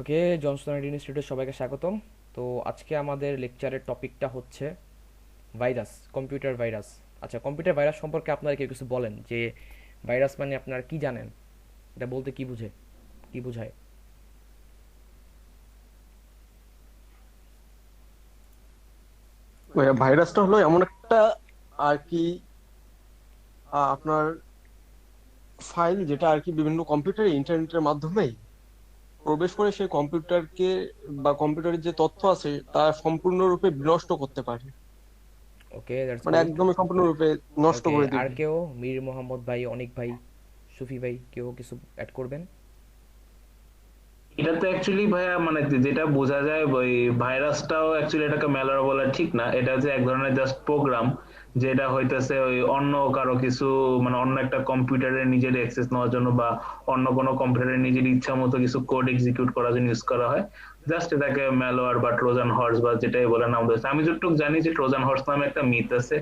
ওকে, Johnson ইনস্টিটিউটের সবাইকে স্বাগতম। তো আজকে আমাদের লেকচারের টপিকটা হচ্ছে ভাইরাস, কম্পিউটার ভাইরাস। আচ্ছা, কম্পিউটার ভাইরাস সম্পর্কে আপনারা কেউ কিছু বলেন যে ভাইরাস মানে আপনারা কি জানেন, এটা বলতে কি বুঝে, কি বোঝায়? ভাইরাসটা হলো এমন একটা আর কি আপনার ফাইল যেটা আর কি বিভিন্ন কম্পিউটারে ইন্টারনেটের মাধ্যমে প্রবেশ করে সেই কম্পিউটারকে বা কম্পিউটারের যে তথ্য আছে তা সম্পূর্ণরূপে বিনষ্ট করতে পারে। ওকে, দ্যাটস মানে গুড। একদমই সম্পূর্ণরূপে নষ্ট ওকে, করে আর দিবে। কেউ? মীর মোহাম্মদ ভাই, অনিক ভাই, সুফি ভাই, কেউ কিছু অ্যাড করবেন? এটা তো অ্যাকচুয়ালি ভাইয়া মানে যেটা বোঝা যায় ওই ভাইরাসটাও অ্যাকচুয়ালি এটাকে ম্যালওয়্যার বলা ঠিক না, এটা হচ্ছে এক ধরনের জাস্ট প্রোগ্রাম যেটা হইতেছে ওই অন্য কারো কিছু মানে অন্য একটা কম্পিউটারে নিজের অ্যাক্সেস নেওয়ার জন্য বা অন্য কোনো কম্পিউটারে নিজের ইচ্ছা মতো কিছু কোড এক্সিকিউট করার জন্য ইউজ করা হয়। জাস্ট এটাকে ম্যালওয়্যার বা ট্রোজান হর্স বা যেটাই বলে নাম দিয়েছে। আমি যতটুকু জানি যে ট্রোজান হর্স নামে একটা মিথ আছে,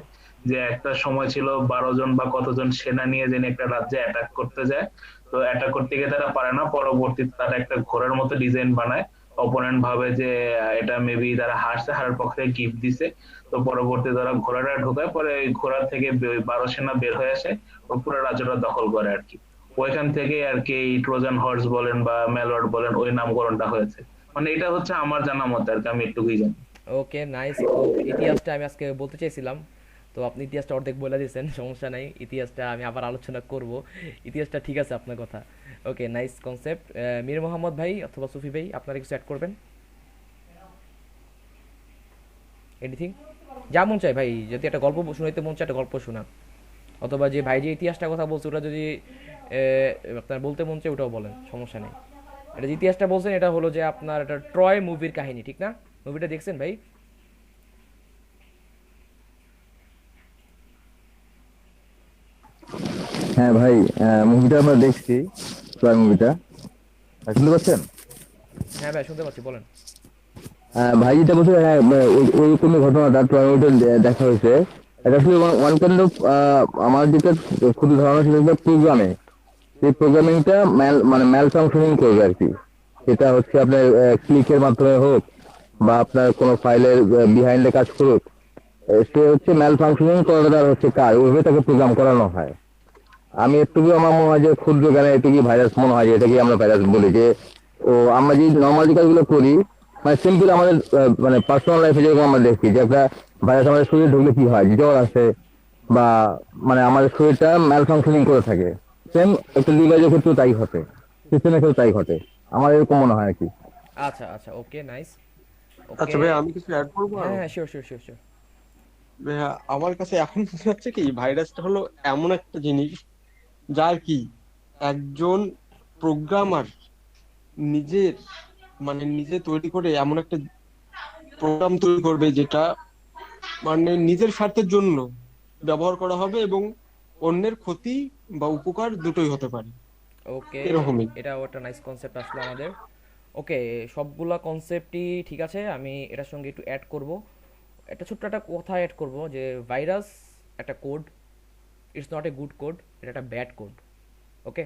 যে একটা সময় ছিল 12 জন বা কতজন সেনা নিয়ে যেন একটা রাজ্যে অ্যাটাক করতে যায়। তো অ্যাটাক করতে গিয়ে তারা পারে না, পরবর্তীতে তারা একটা ঘোড়ার মতো ডিজাইন বানায়। অপোনেন্ট ভাবে যে এটা মেবি তারা হারছে, হারার পক্ষে গিফট দিছে। তো পরবর্তী তারা ঘোড়াটা ঢোকায়, পরে ওই ঘোড়া থেকে ওই 12 সেনা বের হয়ে আসে ও পুরো রাজ্যটা দখল করে আর কি। ওইখান থেকে আর কি এই ট্রোজান হর্স বলেন বা ম্যালওয়ার বলেন ওই নামকরণটা হয়েছে। মানে এটা হচ্ছে আমার জানা মতে আর কি, আমি একটুকুই জানি। ওকে, নাইস। তো ইতিহাসটা আমি আজকে বলতে চাইছিলাম, তো আপনি ইতিহাসটা অর্ধেক বলে দিয়েছেন, সমস্যা নাই, ইতিহাসটা আমি আবার আলোচনা করব। ইতিহাসটা ঠিক আছে আপনার কথা। ওকে, নাইস কনসেপ্ট। মীর মোহাম্মদ ভাই অথবা সুফি ভাই, আপনারা কিছু অ্যাড করবেন? এনিথিং? যা মন চায় ভাই, যদি একটা গল্প শুনাইতে মন চায় একটা গল্প শোনান, অথবা যে ভাই যে ইতিহাসটা কথা বলছে ওটা যদি আপনার বলতে মন চায় ওটাও বলেন, সমস্যা নেই। এটা যে ইতিহাসটা বলছেন এটা হলো যে আপনার এটা ট্রয় মুভির কাহিনী, ঠিক না? মুভিটা দেখছেন ভাই? হ্যাঁ ভাই, মুভিটা আমরা দেখছি। ট্রয় মুভিটা শুনতে পাচ্ছেন? হ্যাঁ ভাই, শুনতে পাচ্ছি, বলেন। ভাই যেটা বলছে, হ্যাঁ, ওই কোনো ঘটনাটা ট্রয় মুভিতে দেখা হয়েছে। এটা আসলে ওয়ান কাইন্ড অফ আমার যেটা খুবই ধারণা ছিল যে প্রোগ্রামে, সেই প্রোগ্রামিংটা মানে ম্যাল ফাংশনিং করবে আর কি। সেটা হচ্ছে আপনার ক্লিকের মাধ্যমে হোক বা আপনার কোনো ফাইলের বিহাইন্ডে কাজ করুক, সে হচ্ছে ম্যাল ফাংশনিং করাটা হচ্ছে কাজ, ওইভাবে তাকে প্রোগ্রাম করানো হয়। আমি একটুকু আমার মনে হয় যে ক্ষুদ্র জ্ঞানে এটুকুই ভাইরাস মনে হয়, যে এটাকে আমরা ভাইরাস বলি। যে ও আমরা যে নর্মাল যে কাজগুলো করি, মানে সিম্পল আমাদের মানে পার্সোনাল লাইফে যেরকম আমরা দেখি যে একটা ভাইরাস আমাদের শরীরে ঢুকলে কি হয়, যে জ্বর আসে বা মানে আমাদের শরীরটা ম্যাল ফাংশনিং করে থাকে। সেম একটা ডিভাইসের ক্ষেত্রেও তাই ঘটে, সিস্টেমের ক্ষেত্রেও তাই ঘটে, আমার এরকম মনে হয় আর কি। আচ্ছা আচ্ছা, ওকে, নাইস। ওকে। আচ্ছা ভাই, আমি কিছু অ্যাড করবো হ্যাঁ আরো। হ্যাঁ, শিওর শিওর শিওর শিওর। ভাইয়া, আমার কাছে এখন মনে হচ্ছে কি ভাইরাসটা হলো এমন একটা জিনিস যার কি একজন প্রোগ্রামার নিজের মানে নিজে তৈরি করে এমন একটা প্রোগ্রাম তৈরি করবে যেটা মানে নিজের স্বার্থের জন্য ব্যবহার করা হবে এবং অন্যের ক্ষতি বা উপকার দুটোই হতে পারে ওকে, এরকমই। এটাও একটা নাইস কনসেপ্ট আসলো আমাদের। ওকে, সবগুলা কনসেপ্টই ঠিক আছে, আমি এটার সঙ্গে একটু অ্যাড করব। একটা ছোট্ট একটা কথা অ্যাড করব যে ভাইরাস একটা code, it's not a good code, এটা একটা ব্যাড কোড। ওকে,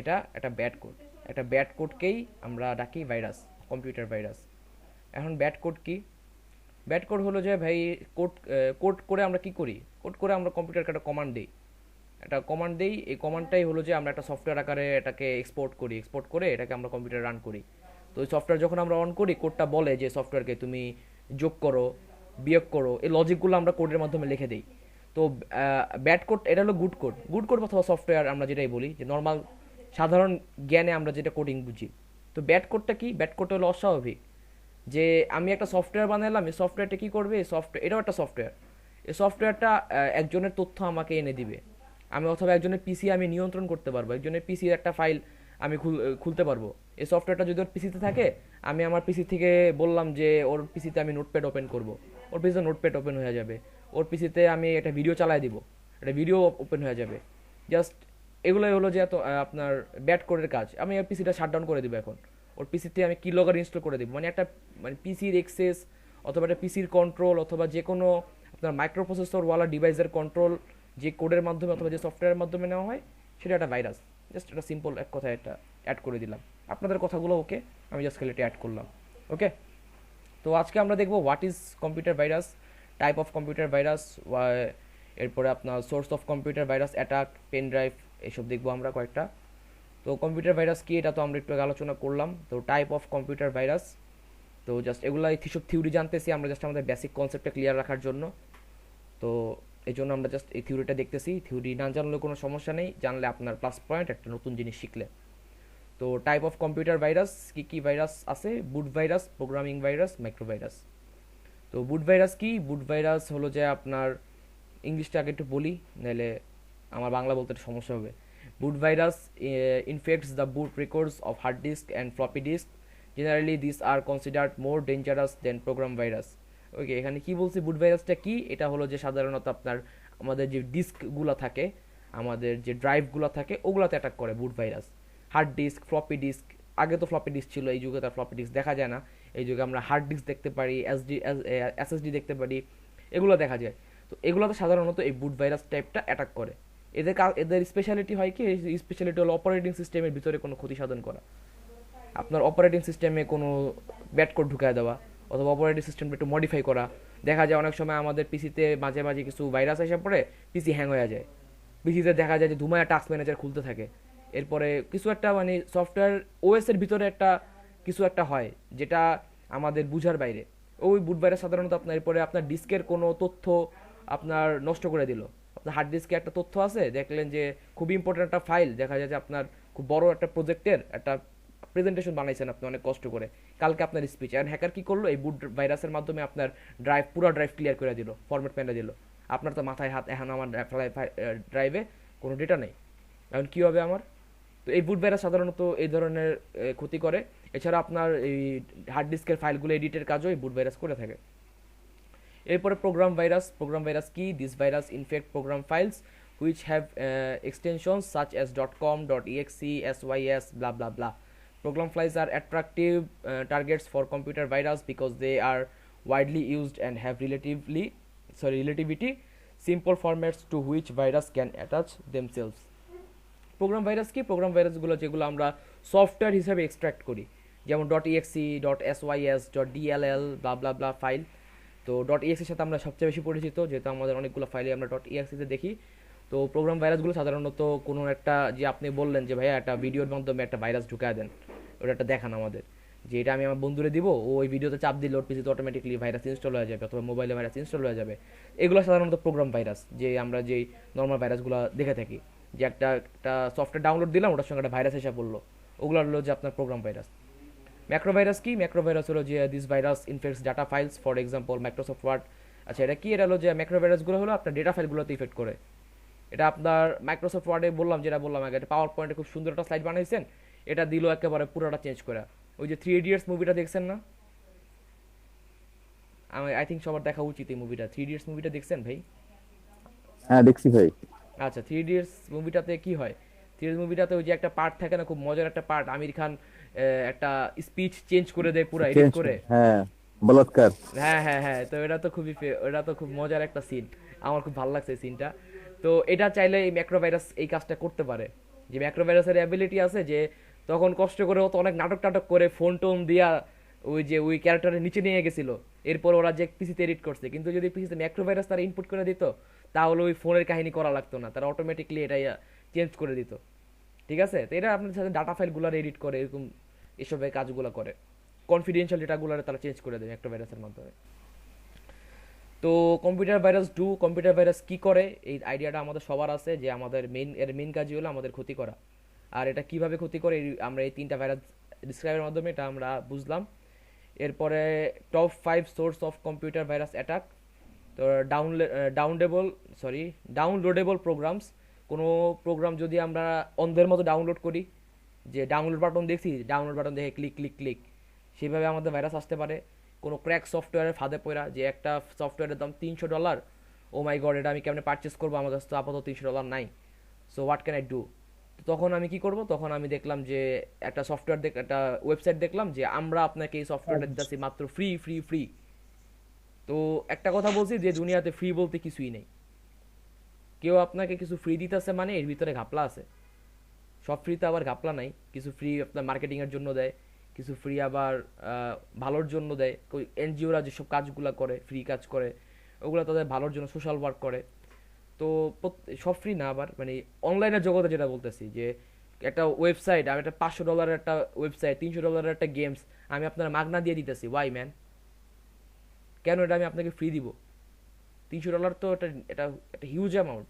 এটা একটা ব্যাড কোড। একটা ব্যাড কোডকেই আমরা ডাকি ভাইরাস, কম্পিউটার ভাইরাস। এখন ব্যাড কোড কি? ব্যাড কোড হলো যে ভাই, কোড কোড করে আমরা কি করি? কোড করে আমরা কম্পিউটারকে একটা কমান্ড দিই, একটা কমান্ড দেই, এই কমান্ডটাই হলো যে আমরা একটা সফটওয়্যার আকারে এটাকে এক্সপোর্ট করি, এক্সপোর্ট করে এটাকে আমরা কম্পিউটারে রান করি। তো ওই সফটওয়্যার যখন আমরা অন করি, কোডটা বলে যে সফটওয়্যারকে তুমি যোগ করো, বিয়োগ করো, এই লজিকগুলো আমরা কোডের মাধ্যমে লিখে দিই। তো ব্যাড কোড এটা হলো গুড কোড। গুড কোড অথবা সফটওয়্যার আমরা যেটাই বলি, যে নর্মাল সাধারণ জ্ঞানে আমরা যেটা কোডিং বুঝি। তো ব্যাড কোডটা কি? ব্যাড কোডটা হলো অস্বাভাবিক। যে আমি একটা সফটওয়্যার বানালাম, এই সফটওয়্যারটা কি করবে? এই সফটওয়্যার, এটাও একটা সফটওয়্যার, এই সফটওয়্যারটা একজনের তথ্য আমাকে এনে দিবে। আমি অথবা একজনের পিসি আমি নিয়ন্ত্রণ করতে পারবো, একজনের পিসির একটা ফাইল আমি খুলতে পারবো। এই সফটওয়্যারটা যদি ওর পিসিতে থাকে, আমি আমার পিসি থেকে বললাম যে ওর পিসিতে আমি নোটপ্যাড ওপেন করব, ওর পিসিতে নোটপ্যাড ওপেন হয়ে যাবে। ওর পিসিতে আমি একটা ভিডিও চালাই দিব, একটা ভিডিও ওপেন হয়ে যাবে। জাস্ট এগুলোই হলো যে এত আপনার ব্যাড কোডের কাজ। আমি ওর পিসিটা শাটডাউন করে দিব এখন, ওর পিসিতে আমি কিলগার ইনস্টল করে দিব, মানে একটা মানে পিসির এক্সেস অথবা একটা পিসির কন্ট্রোল অথবা যে কোনো আপনার মাইক্রোপ্রসেসরওয়ালা ডিভাইসের কন্ট্রোল যে কোডের মাধ্যমে অথবা যে সফটওয়্যারের মাধ্যমে নেওয়া হয়, সেটা একটা ভাইরাস। জাস্ট একটা সিম্পল এক কথায় একটা অ্যাড করে দিলাম। আপনাদের কথাগুলো ওকে, আমি জাস্ট খালি এটা অ্যাড করলাম। ওকে, তো আজকে আমরা দেখব what is computer virus, type of computer virus, এরপরে আপনার source of computer virus attack, pen drive, এইসব দেখবো আমরা কয়েকটা। তো কম্পিউটার ভাইরাস কি এটা তো আমরা একটু আগে আলোচনা করলাম। তো টাইপ অফ কম্পিউটার ভাইরাস, তো জাস্ট এগুলো এইসব থিওরি জানতেছি আমরা জাস্ট আমাদের বেসিক কনসেপ্টটা ক্লিয়ার রাখার জন্য। তো এই জন্য আমরা জাস্ট এই থিওরিটা দেখতেছি। থিওরি না জানলে কোনো সমস্যা নেই, জানলে আপনার প্লাস পয়েন্ট, একটা নতুন জিনিস শিখলে। তো টাইপ অফ কম্পিউটার ভাইরাস, কি কি ভাইরাস আছে? Boot virus, programming virus, micro virus. তো বুট ভাইরাস কি? বুট ভাইরাস হলো যে আপনার, ইংলিশটা আগে একটু বলি নাহলে আমার বাংলা বলতে একটু সমস্যা হবে। Boot virus infects the boot records of hard disk and floppy disk, generally this are considered more dangerous than program virus. Okay, এখানে কি বলছি বুট ভাইরাসটা কি? এটা হলো যে সাধারণত আপনার আমাদের যে ডিস্কগুলো থাকে, আমাদের যে ড্রাইভগুলো থাকে, ওগুলোতে অ্যাটাক করে boot virus. Hard disk, floppy disk, আগে তো ফ্লপি ডিস্ক ছিল, এই যুগে তার ফ্লপি ডিস্ক দেখা যায় না। এই যুগে আমরা হার্ড ডিস্ক দেখতে পারি, এসএসডি দেখতে পারি, এগুলো দেখা যায়। তো এগুলোতে সাধারণত এই বুট ভাইরাস টাইপটা অ্যাটাক করে। এদের স্পেশালিটি হয় কি? স্পেশালিটি হলো অপারেটিং সিস্টেমের ভিতরে কোনো ক্ষতি সাধন করা, আপনার অপারেটিং সিস্টেমে কোনো ব্যাড কোড ঢুকায় দেওয়া, অথবা অপারেটিং সিস্টেমটা একটু মডিফাই করা। দেখা যায় অনেক সময় আমাদের পিসিতে মাঝে মাঝে কিছু ভাইরাস এসে পড়ে, পিসি হ্যাং হয়ে যায়। পিসিতে দেখা যায় যে ধুমায়া টাস্ক ম্যানেজার খুলতে থাকে, এরপরে কিছু একটা মানে সফটওয়্যার ওএস এর ভিতরে একটা কিছু একটা হয় যেটা আমাদের বুঝার বাইরে। ওই বুট ভাইরাস সাধারণত আপনার এরপরে আপনার ডিস্কের কোনো তথ্য আপনার নষ্ট করে দিল। আপনার হার্ড ডিস্কে একটা তথ্য আছে, দেখলেন যে খুব ইম্পর্টেন্ট একটা ফাইল, দেখা যায় যে আপনার খুব বড় একটা প্রজেক্টের একটা প্রেজেন্টেশন বানাইছেন আপনি অনেক কষ্ট করে, কালকে আপনার স্পিচ, আর হ্যাকার কি করলো, এই বুট ভাইরাসের মাধ্যমে আপনার পুরো ড্রাইভ ক্লিয়ার করে দিল, ফরম্যাট প্যানে দিল। আপনার তো মাথায় হাত, এখন আমার ড্রাইভে কোনো ডেটা নেই, এখন কী হবে আমার? তো এই বুট ভাইরাস সাধারণত এই ধরনের ক্ষতি করে। এছাড়া আপনার এই হার্ড ডিস্কের ফাইলগুলো এডিটের কাজও এই বুট ভাইরাস করে থাকে। এরপরে প্রোগ্রাম ভাইরাস। প্রোগ্রাম ভাইরাস কি? This virus infect program files which have extensions such as .com, .exe, sys, blah blah blah. Program files are attractive targets for computer virus because they are widely used and have relativity simple formats to which virus can attach themselves. Program virus কি? Program ভাইরাসগুলো যেগুলো আমরা software হিসেবে extract করি, যেমন .exe, .sys, .dll, blah blah blah file. তো .exe এর সাথে আমরা সবচেয়ে বেশি পরিচিত, যেহেতু আমাদের অনেকগুলো ফাইলে আমরা .exe তে দেখি। তো প্রোগ্রাম ভাইরাসগুলো সাধারণত কোনো একটা, যে আপনি বললেন যে ভাইয়া একটা ভিডিওর মাধ্যমে একটা ভাইরাস ঢুকায় দেন, ওটা একটা দেখান আমাদের, যে এটা আমি আমার বন্ধুরে দিব, ও ওই ভিডিওতে চাপ দিলে ওর পিসিতে অটোমেটিকলি ভাইরাস ইনস্টল হয়ে যাবে, অথবা মোবাইলে ভাইরাস ইনস্টল হয়ে যাবে। এগুলো সাধারণত প্রোগ্রাম ভাইরাস, যে আমরা যেই নর্মাল ভাইরাসগুলো দেখে থাকি, যে একটা সফটওয়্যার ডাউনলোড দিলাম, ওটার সঙ্গে একটা ভাইরাস এসে পড়লো, ওগুলো হলো যে আপনার প্রোগ্রাম ভাইরাস। ম্যাক্রো ভাইরাস কি? ম্যাক্রো ভাইরাস হলো যে this virus infects data files, for example Microsoft Word. আচ্ছা, এটা কি? এটা হলো যে ম্যাক্রো ভাইরাসগুলো হলো আপনার ডেটা ফাইলগুলোতে ইফেক্ট করে। এটা আপনার মাইক্রোসফট ওয়ার্ডে বললাম, যেটা বললাম আগে, এটা পাওয়ার পয়েন্টে খুব সুন্দর একটা স্লাইড বানাইছেন, এটা দিল একেবারে পুরোটা চেঞ্জ করে। ওই যে 3 ইডিয়টস মুভিটা দেখছেন না? আমি আই থিঙ্ক সবার দেখা উচিত এই মুভিটা। 3 ইডিয়টস মুভিটা দেখছেন ভাই? হ্যাঁ দেখছি ভাই। আচ্ছা, 3 ইডিয়টস মুভিটাতে কি হয়? 3 ইডিয়টস মুভিটাতে ওই যে একটা পার্ট থাকে না, খুব মজার একটা পার্ট, আমির খান একটা স্পিচ চেঞ্জ করে দেয় পুরো এডিট করে। হ্যাঁ, বলৎকার। হ্যাঁ হ্যাঁ হ্যাঁ, তো এটা তো এটা তো খুব মজার একটা সিন, আমার খুব ভালো লাগছে সিনটা। তো এটা চাইলে এই ম্যাক্রোভাইরাস এই কাজটা করতে পারে, যে ম্যাক্রোভাইরাসের অ্যাবিলিটি আছে যে তখন কষ্ট করে তো অনেক নাটক টাটক করে ফোন টোন দিয়া ওই ক্যারেক্টারের নিচে নিয়ে গেছিল, এরপর ওরা যে পিসিতে এডিট করছে, কিন্তু যদি পিসিতে ম্যাক্রোভাইরাস তারা ইনপুট করে দিত, তাহলে ওই ফোনের কাহিনী করা লাগতো না, তারা অটোমেটিকলি এটা চেঞ্জ করে দিত। ঠিক আছে, তো এটা আপনার সাথে ডাটা ফাইলগুলো এডিট করে, এরকম এসবের কাজগুলো করে, কনফিডেন্সিয়াল ডেটাগুলো তারা চেঞ্জ করে দেয় ম্যাক্রোভাইরাসের মাধ্যমে। তো কম্পিউটার ভাইরাস কি করে, এই আইডিয়াটা আমাদের সবার আছে, যে আমাদের মেইন কাজই হলো আমাদের ক্ষতি করা। আর এটা কিভাবে ক্ষতি করে, আমরা এই 3টা ভাইরাস ডিসক্রাইবের মাধ্যমে এটা আমরা বুঝলাম। এরপরে top 5 source of computer virus attack. তো ডাউনলোডেবল প্রোগ্রামস, কোনো প্রোগ্রাম যদি আমরা অন্ধের মতো ডাউনলোড করি, যে ডাউনলোড বাটন দেখছি, ডাউনলোড বাটন দেখে ক্লিক ক্লিক ক্লিক, সেভাবে আমাদের ভাইরাস আসতে পারে। কোনো ক্র্যাক সফটওয়্যারের ফাঁদে পড়া, যে একটা সফটওয়্যারের দাম $300, ও মাই গড, এটা আমি কেমনে পারচেস করবো, আমার কাছে তো আপাতত $300 নাই, so what can I do? তখন আমি কি করব? তখন আমি দেখলাম যে একটা একটা ওয়েবসাইট দেখলাম, যে আমরা আপনাকে এই সফটওয়্যারটা দিতেছি মাত্র ফ্রি ফ্রি ফ্রি। তো একটা কথা বলছি, যে দুনিয়াতে ফ্রি বলতে কিছুই নেই, কেউ আপনাকে কিছু ফ্রি দিতেছে মানে এর ভিতরে ঘাপলা আছে। সব ফ্রিতে আবার ঘাপলা নাই, কিছু ফ্রি আপনার মার্কেটিংয়ের জন্য দেয়, কিছু ফ্রি আবার ভালোর জন্য দেয়। এনজিওরা যেসব কাজগুলো করে, ফ্রি কাজ করে, ওগুলো তাদের ভালোর জন্য সোশ্যাল ওয়ার্ক করে। তো সব ফ্রি না আবার, মানে অনলাইনের জগতে যেটা বলতেছি যে একটা ওয়েবসাইট, আমি একটা $500 একটা ওয়েবসাইট, $300 একটা গেমস আমি আপনার মাগনা দিয়ে দিতেছি, ওয়াই ম্যান? কেন এটা আমি আপনাকে ফ্রি দিব? $300 তো এটা এটা একটা হিউজ অ্যামাউন্ট।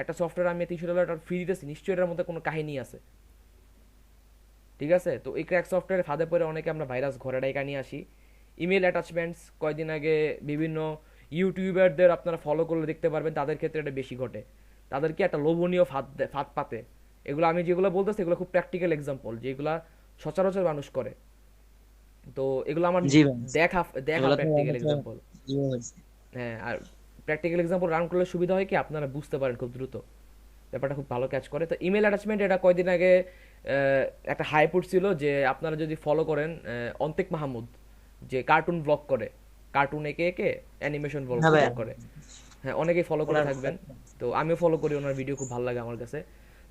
একটা সফটওয়্যার আমি $300 ফ্রি দিতেছি, নিশ্চয়ই এটার মধ্যে কোনো কাহিনী আছে। ঠিক আছে, তো এই ক্র্যাক সফটওয়্যারে ফাঁদে পড়ে অনেকে আমরা ভাইরাস ঘরে ডাইকা নিয়ে আসি। ইমেল অ্যাটাচমেন্টস কয়দিন আগে বিভিন্ন ইউটিউবারদের আপনারা ফলো করলে দেখতে পারবেন তাদের ক্ষেত্রে এটা বেশি ঘটে। তাদেরকে একটা লোভনীয় ফাঁদ পাতে। এগুলো আমি যেগুলো বলতেছি এগুলো খুব প্র্যাকটিক্যাল এক্সাম্পল, যেগুলা সচরাচর মানুষ করে। তো এগুলো আমার জি ভাই, দেখা দেখা এগুলো তো প্র্যাকটিক্যাল অনেকে এক্সাম্পল। ইয়ে হয়েছে। হ্যাঁ, আর প্র্যাকটিক্যাল এক্সাম্পল রান করলে সুবিধা হয় কি আপনারা বুঝতে পারেন খুব দ্রুত, ব্যাপারটা খুব ভালো কাজ করে। তো ইমেল অ্যাটাচমেন্ট এটা কয়দিন আগে একটা হাইপ উঠছিল যে আপনারা যদি ফলো করেন অন্তেক মাহমুদ, যে কার্টুন ব্লগ করে, কার্টুন এঁকে এঁকে অ্যানিমেশন ব্লগ হ্যাঁ ভাই, করে। হ্যাঁ, অনেকেই ফলো করে থাকবেন। তো আমিও ফলো করি, ওনার ভিডিও খুব ভালো লাগে আমার কাছে।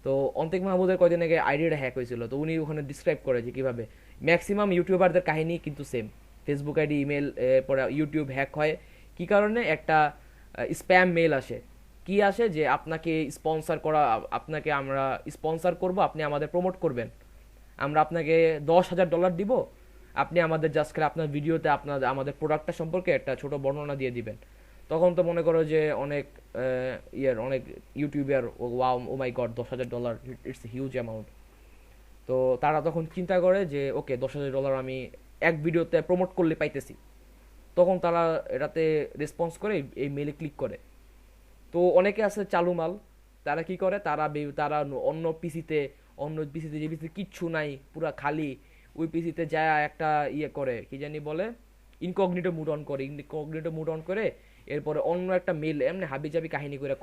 তো অন্তেক মাহমুদের কয়দিন আগে আইডিয়াটা হ্যাক হয়েছিল, তো উনি ওখানে ডিসক্রাইব করে যে কীভাবে ম্যাক্সিমাম ইউটিউবারদের কাহিনী কিন্তু সেম, ফেসবুক আইডি, ইমেল, পরে ইউটিউব হ্যাক হয় কী কারণে? একটা স্প্যাম মেল আসে। কি আসে যে আপনাকে স্পন্সর করা, আপনাকে আমরা স্পন্সর করব, আপনি আমাদের প্রমোট করবেন, আমরা আপনাকে $10,000 দিব, আপনি আমাদের জাস্ট করে আপনার ভিডিওতে আপনার আমাদের প্রোডাক্টটা সম্পর্কে একটা ছোট বর্ণনা দিয়ে দিবেন। তখন তো মনে করো যে অনেক অনেক YouTuber, wow, oh my god, $10,000, it's huge amount. তো তারা তখন চিন্তা করে যে ওকে, $10,000 আমি এক ভিডিওতে প্রমোট করলে পাইতেছি। তখন তারা এটাতে রেসপন্স করে এই মেলে ক্লিক করে। তো অনেকে আছে চালু মাল, তারা কি করে, তারা অন্য পিসিতে যে পিসিতে কিচ্ছু নাই, পুরা খালি, ওই পিসিতে যায় একটা ইয়ে করে, কি জানি বলে, ইনকগনিটো মুড অন করে এরপরে অন্য একটা মেল এমনি হাবিজাবি কাহিনী করে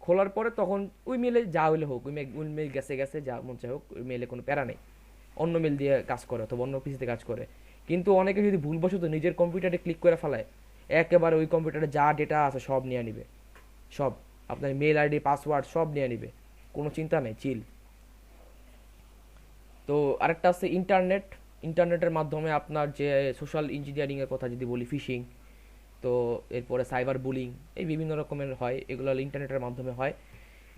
খোলার পরে তখন ওই মেলে যা হইলে হোক, ওই মেল গেছে গেছে, যা মন চায় হোক, ওই মেলে কোনো প্যারা নেই, অন্য মেল দিয়ে কাজ করে অথবা অন্য পিসিতে কাজ করে। কিন্তু অনেকে যদি ভুলবশত নিজের কম্পিউটারে ক্লিক করে ফেলায়, একেবারে ওই কম্পিউটারে যা ডেটা আছে সব নিয়ে নিবে, সব আপনার মেল আইডি, পাসওয়ার্ড সব নিয়ে নিবে, কোনো চিন্তা নেই, চিল। তো আরেকটা আছে ইন্টারনেটের মাধ্যমে আপনার যে সোশ্যাল ইঞ্জিনিয়ারিংয়ের কথা যদি বলি, ফিশিং, তো এরপরে সাইবার বুলিং, এই বিভিন্ন রকমের হয়, এগুলো ইন্টারনেটের মাধ্যমে হয়।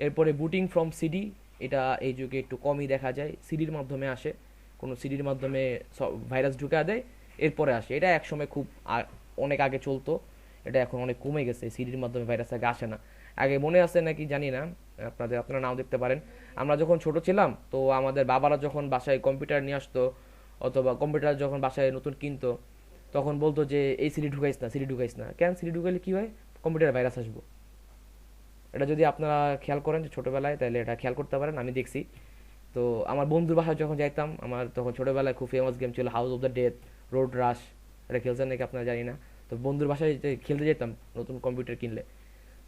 এরপরে বুটিং ফ্রম সিডি, এটা এই যুগে একটু কমই দেখা যায়, সিডির মাধ্যমে আসে, কোনো সিডির মাধ্যমে ভাইরাস ঢুকা দেয়, এরপরে আসে। এটা একসময় খুব অনেক আগে চলতো, এটা এখন অনেক কমে গেছে, সিডির মাধ্যমে ভাইরাস আগে আসে না। আগে মনে আছে নাকি জানি না, আপনারা নাও দেখতে পারেন, আমরা যখন ছোট ছিলাম তো আমাদের বাবারা যখন বাসায় কম্পিউটার নিয়ে আসতো অথবা কম্পিউটার যখন বাসায় নতুন কিনতো, তখন বলতো যে এই সিডি ঢুকাইস না। কেন সিডি ঢুকাইলে কি হয়? কম্পিউটারে ভাইরাস আসবো। এটা যদি আপনারা খেয়াল করেন যে ছোটবেলায়, তাহলে এটা খেয়াল করতে পারেন, আমি দেখছি। তো আমার বন্ধুর বাসায় যখন যাইতাম, আমার তখন ছোটবেলায় খুব ফেমাস গেম ছিল house of the death, road rush, এটা খেলছেন নাকি আপনারা জানি না। তো বন্ধুর বাসায় খেলতে যেতাম নতুন কম্পিউটার কিনলে,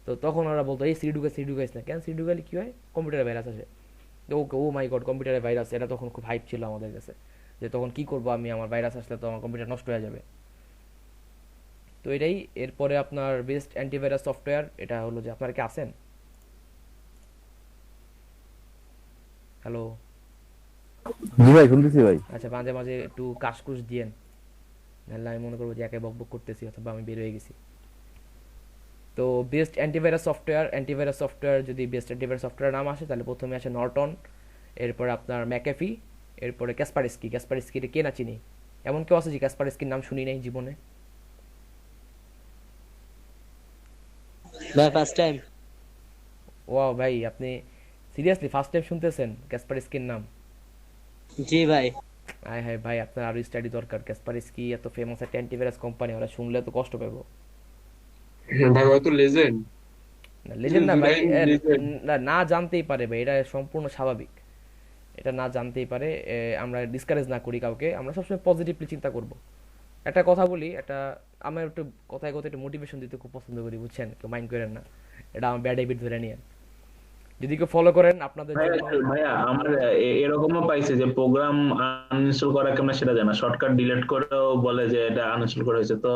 তো তখন ওরা বলতো এই সিডি ঢুকাইস না। কেন সিডি ঢুকাইলে কি হয়? কম্পিউটারে ভাইরাস আসে। তো ওকে, ও মাই গড, কম্পিউটারে ভাইরাস, এটা তখন খুব হাইপ ছিল আমাদের কাছে, যে তখন কি করবো আমি, আমার ভাইরাস আসলে তো আমার কম্পিউটার নষ্ট হয়ে যাবে। তো এটাই। এরপরে আপনার বেস্ট অ্যান্টিভাইরাস সফটওয়্যার, এটা হলো যে আপনারা কি আছেন? হ্যালো? জি ভাই, শুনতেছি ভাই। আচ্ছা, মাঝে মাঝে একটু কাশকুশ দিয়েন, নাহলে আমি মনে করবো যে একে বকবক করতেছি অথবা আমি বের হয়ে গেছি। তো বেস্ট অ্যান্টিভাইরাস সফটওয়্যার যদি বেস্ট অ্যান্টিভাইরাস সফটওয়্যার নাম আসে, তাহলে প্রথমে আসে নর্টন, এরপরে আপনার ম্যাকেফি, এরপরে ক্যাসপারস্কি এটা কে না চিনি? এমন কেউ আছে যে ক্যাসপারস্কির নাম শুনি নাই জীবনে? ভাই ফার্স্ট টাইম। ওয়াও ভাই, আপনি সিরিয়াসলি ফার্স্ট টাইম শুনতেছেন ক্যাসপারস্কির নাম? জি ভাই। আয় হায় ভাই, আপনার আরো স্টাডি দরকার। ক্যাসপারস্কি এত ফেমাস একটা অ্যান্টিভাইরাস কোম্পানি, ওরা শুনলে তো কষ্ট পাবো। ভাই ও তো লেজেন্ড, লেজেন্ড না ভাই, লেজেন্ড। না না জানতেই পারে ভাই, এটা সম্পূর্ণ স্বাভাবিক, এটা না জানতেই পারে। আমরা ডিসকারেজ না করি কাউকে, আমরা সবসময় পজিটিভলি চিন্তা করব। একটা কথা বলি, আমার একটু কথায় কথায় একটু মোটিভেশন দিতে খুব পছন্দ করি, বুঝছেন, কেউ মাইন্ড করেন না, এটা আমার ব্যাড হ্যাবিট ধরে নিয়ে। যদি কেউ ফলো করেন আপনাদের ভাইয়া জন্য ভাইয়া আমার এরকমও পাইছে যে প্রোগ্রাম আনইনস্টল করা কেমন সেটা জানা, শর্টকাট ডিলিট করেও বলে যে এটা আনইনস্টল করা হয়েছে। তো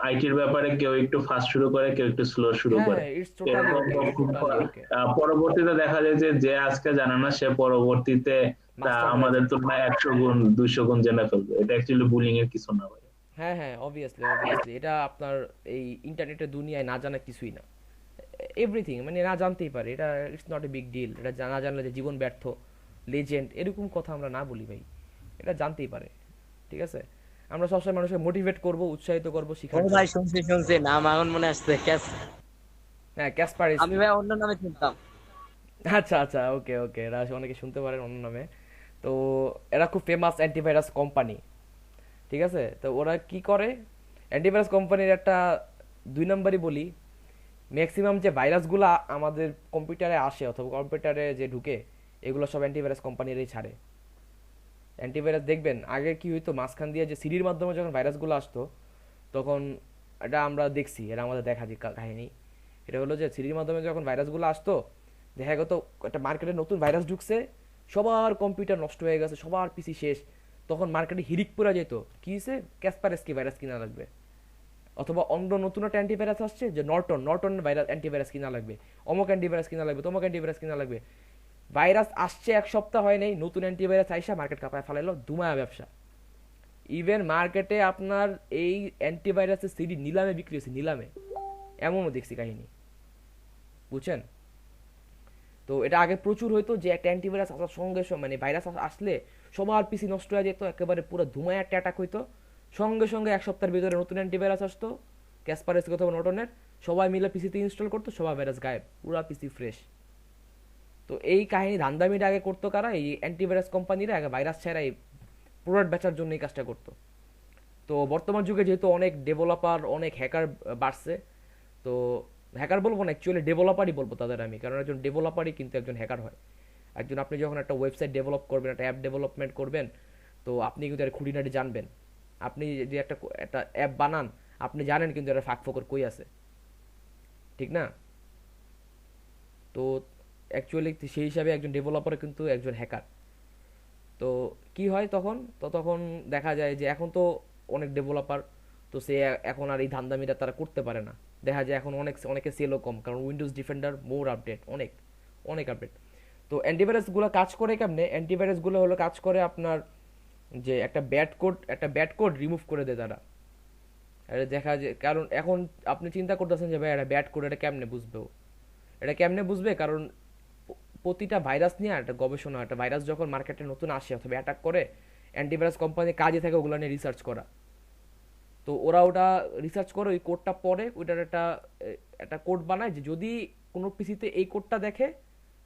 আইটির ব্যাপারে কেউ একটু ফাস্ট শুরু করে, কেউ একটু স্লো শুরু হ্যাঁ করে, হ্যাঁ, ইটস টোটালি এরকম ওকে, ইটস টোটালি ওকে। পরবর্তীতে দেখা যায় যে যে আজকে জানে না সে পরবর্তীতে তা মাস্টার হয়ে আমাদের যায়। তুলনায় 100 গুণ 200 গুণ জেনে ফেলবে। এটা অ্যাকচুয়ালি বুলিং এর কিছু না ভাই। হ্যাঁ হ্যাঁ, অবভিয়াসলি অবভিয়াসলি, এটা আপনার এই ইন্টারনেটের দুনিয়ায় না জানা কিছুই না। এভরিথিং মানে না জানতেই পারে, এটা it's not a big deal. এটা জানা জানলে যে জীবন ব্যর্থ, লেজেন্ড, এরকম কথা আমরা না বলি ভাই, এটা জানতেই পারে। ঠিক আছে, আমরা সবসময় মানুষকে মোটিভেট করব, উৎসাহিত করব ও শেখার জন্য। ভাই, শুনছি শুনছি, নাম এখন মনে আসছে, ক্যাস। হ্যাঁ, আমি ক্যাসপারস্কি। ভাই অন্য নামে চিনতাম। আচ্ছা আচ্ছা, ওকে ওকে, এরা অনেকে শুনতে পারেন অন্য নামে। তো এরা খুব ফেমাস অ্যান্টিভাইরাস কোম্পানি। ঠিক আছে, তো ওরা কি করে, অ্যান্টিভাইরাস কোম্পানির একটা দুই নম্বরই বলি, ম্যাক্সিমাম যে ভাইরাসগুলো আমাদের কম্পিউটারে আসে অথবা কম্পিউটারে যে ঢুকে, এগুলো সব অ্যান্টিভাইরাস কোম্পানিরই ছাড়ে। অ্যান্টিভাইরাস দেখবেন আগে কি হইতো, মাঝখান দিয়ে যে সিডির মাধ্যমে যখন ভাইরাসগুলো আসতো, তখন এটা আমরা দেখছি, এটা আমাদের দেখা যে কাহিনী, এটা হলো যে সিডির মাধ্যমে যখন ভাইরাসগুলো আসতো, দেখা গেতো একটা মার্কেটে নতুন ভাইরাস ঢুকছে, সবার কম্পিউটার নষ্ট হয়ে গেছে, সবার পিসি শেষ, তখন মার্কেটে হিরিক পড়ে যেত, কি হয়েছে, ক্যাসপারস্কি ভাইরাস কিনা লাগবে। অথবা অন্য নতুন একটা অ্যান্টিভাইরাস আসছে যে নর্টন, নর্টন ভাইরাস অ্যান্টিভাইরাস কিনা লাগবে, অমুক অ্যান্টিভাইরাস কিনা লাগবে, তমুক অ্যান্টিভাইরাস কিনা লাগবে। ভাইরাস আসছে এক সপ্তাহ হয় নাই, নতুন অ্যান্টিভাইরাস আইসা মার্কেট কাঁপায় ফেলাইলো, ধুমায়া ব্যবসা। ইভেন মার্কেটে আপনার এই অ্যান্টিভাইরাসের সিডি নিলামে বিক্রি হয়েছে, নিলামে, এমনও দেখছি কাহিনী, বুঝছেন? তো এটা আগে প্রচুর হইতো যে একটা অ্যান্টিভাইরাস আসার সঙ্গে সঙ্গে, মানে ভাইরাস আসলে সবার পিসি নষ্ট হয়ে যেত, একেবারে পুরো ধুমায় একটা অ্যাটাক হইতো, সঙ্গে সঙ্গে এক সপ্তাহের ভিতরে নতুন অ্যান্টিভাইরাস আসতো, ক্যাসপারস্কি অথবা নটনের, সবাই মিলে পিসিতে ইনস্টল করতো, সবাই ভাইরাস গায়েব, পুরা পিসি ফ্রেশ। তো এই কাহিনী ধান্দামিটা আগে করতো কারা, এই অ্যান্টিভাইরাস কোম্পানিরা আগে ভাইরাস ছাড়াই প্রোডাক্ট বেচার জন্য এই কাজটা করতো। তো বর্তমান যুগে যেহেতু অনেক ডেভেলপার, অনেক হ্যাকার বাড়ছে, তো হ্যাকার বলবো না, অ্যাকচুয়ালি ডেভেলপারই বলবো তাদের আমি, কারণ একজন ডেভেলপারই কিন্তু একজন হ্যাকার হয়। একজন, আপনি যখন একটা ওয়েবসাইট ডেভেলপ করবেন, একটা অ্যাপ ডেভেলপমেন্ট করবেন, তো আপনি কিন্তু এর খুঁটিনাটি জানবেন। আপনি যে একটা একটা অ্যাপ বানান, আপনি জানেন কিন্তু এর ফাঁক ফোকর কই আছে, ঠিক না? তো অ্যাকচুয়ালি সেই হিসাবে একজন ডেভেলপার কিন্তু একজন হ্যাকার। তো কি হয় তখন, তো তখন দেখা যায় যে এখন তো অনেক ডেভেলপার, তো সে এখন আর এই ধান্দামিটা তারা করতে পারে না। দেখা যায় এখন অনেকে সেলও কম, কারণ উইন্ডোজ ডিফেন্ডার মোর আপডেট, অনেক অনেক আপডেট। তো অ্যান্টিভাইরাসগুলো কাজ করে কেমনে, অ্যান্টিভাইরাসগুলো হলো কাজ করে আপনার যে একটা ব্যাড কোড রিমুভ করে দেয় তারা। এটা দেখা যায়, কারণ এখন আপনি চিন্তা করতেছেন যে ভাই এটা ব্যাড কোড, এটা কেমনে বুঝবে ও? এটা কেমনে বুঝবে, কারণ প্রতিটা ভাইরাস নিয়ে একটা গবেষণা, একটা ভাইরাস যখন মার্কেটে নতুন আসে অথবা অ্যাটাক করে, অ্যান্টিভাইরাস কোম্পানির কাজে থাকে ওগুলো নিয়ে রিসার্চ করা। তো ওরা ওটা রিসার্চ করে ওই কোডটা পড়ে, ওইটার একটা একটা কোড বানায় যে যদি কোনো পিসিতে এই কোডটা দেখে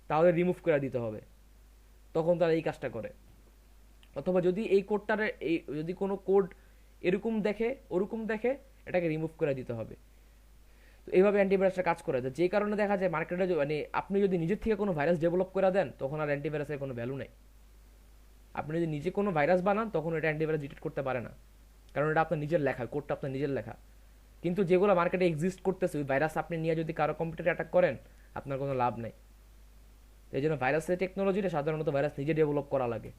তাহলে রিমুভ করে দিতে হবে, তখন তারা এই কাজটা করে। অথবা যদি এই কোডটার এই যদি কোনো কোড এরকম দেখে ওরকম দেখে, এটাকে রিমুভ করে দিতে হবে। তো এইভাবে অ্যান্টিভাইরাসটা কাজ করে, যে কারণে দেখা যায় মার্কেটে মানে আপনি যদি নিজের থেকে কোনো ভাইরাস ডেভেলপ করে দেন, তখন আর অ্যান্টিভাইরাসের কোনো ভ্যালু নেই। আপনি যদি নিজে কোনো ভাইরাস বানান, তখন এটা অ্যান্টিভাইরাস ডিটেক্ট করতে পারে না, কারণ এটা আপনার নিজের লেখা, কোডটা আপনার নিজের লেখা। কিন্তু যেগুলো মার্কেটে এক্সিস্ট করতেছে, ওই ভাইরাস আপনি নিয়ে যদি কারো কম্পিউটারে অ্যাটাক করেন, আপনার কোনো লাভ নেই। এই জন্য ভাইরাসের টেকনোলজিটা সাধারণত ভাইরাস নিজে ডেভেলপ করা লাগে,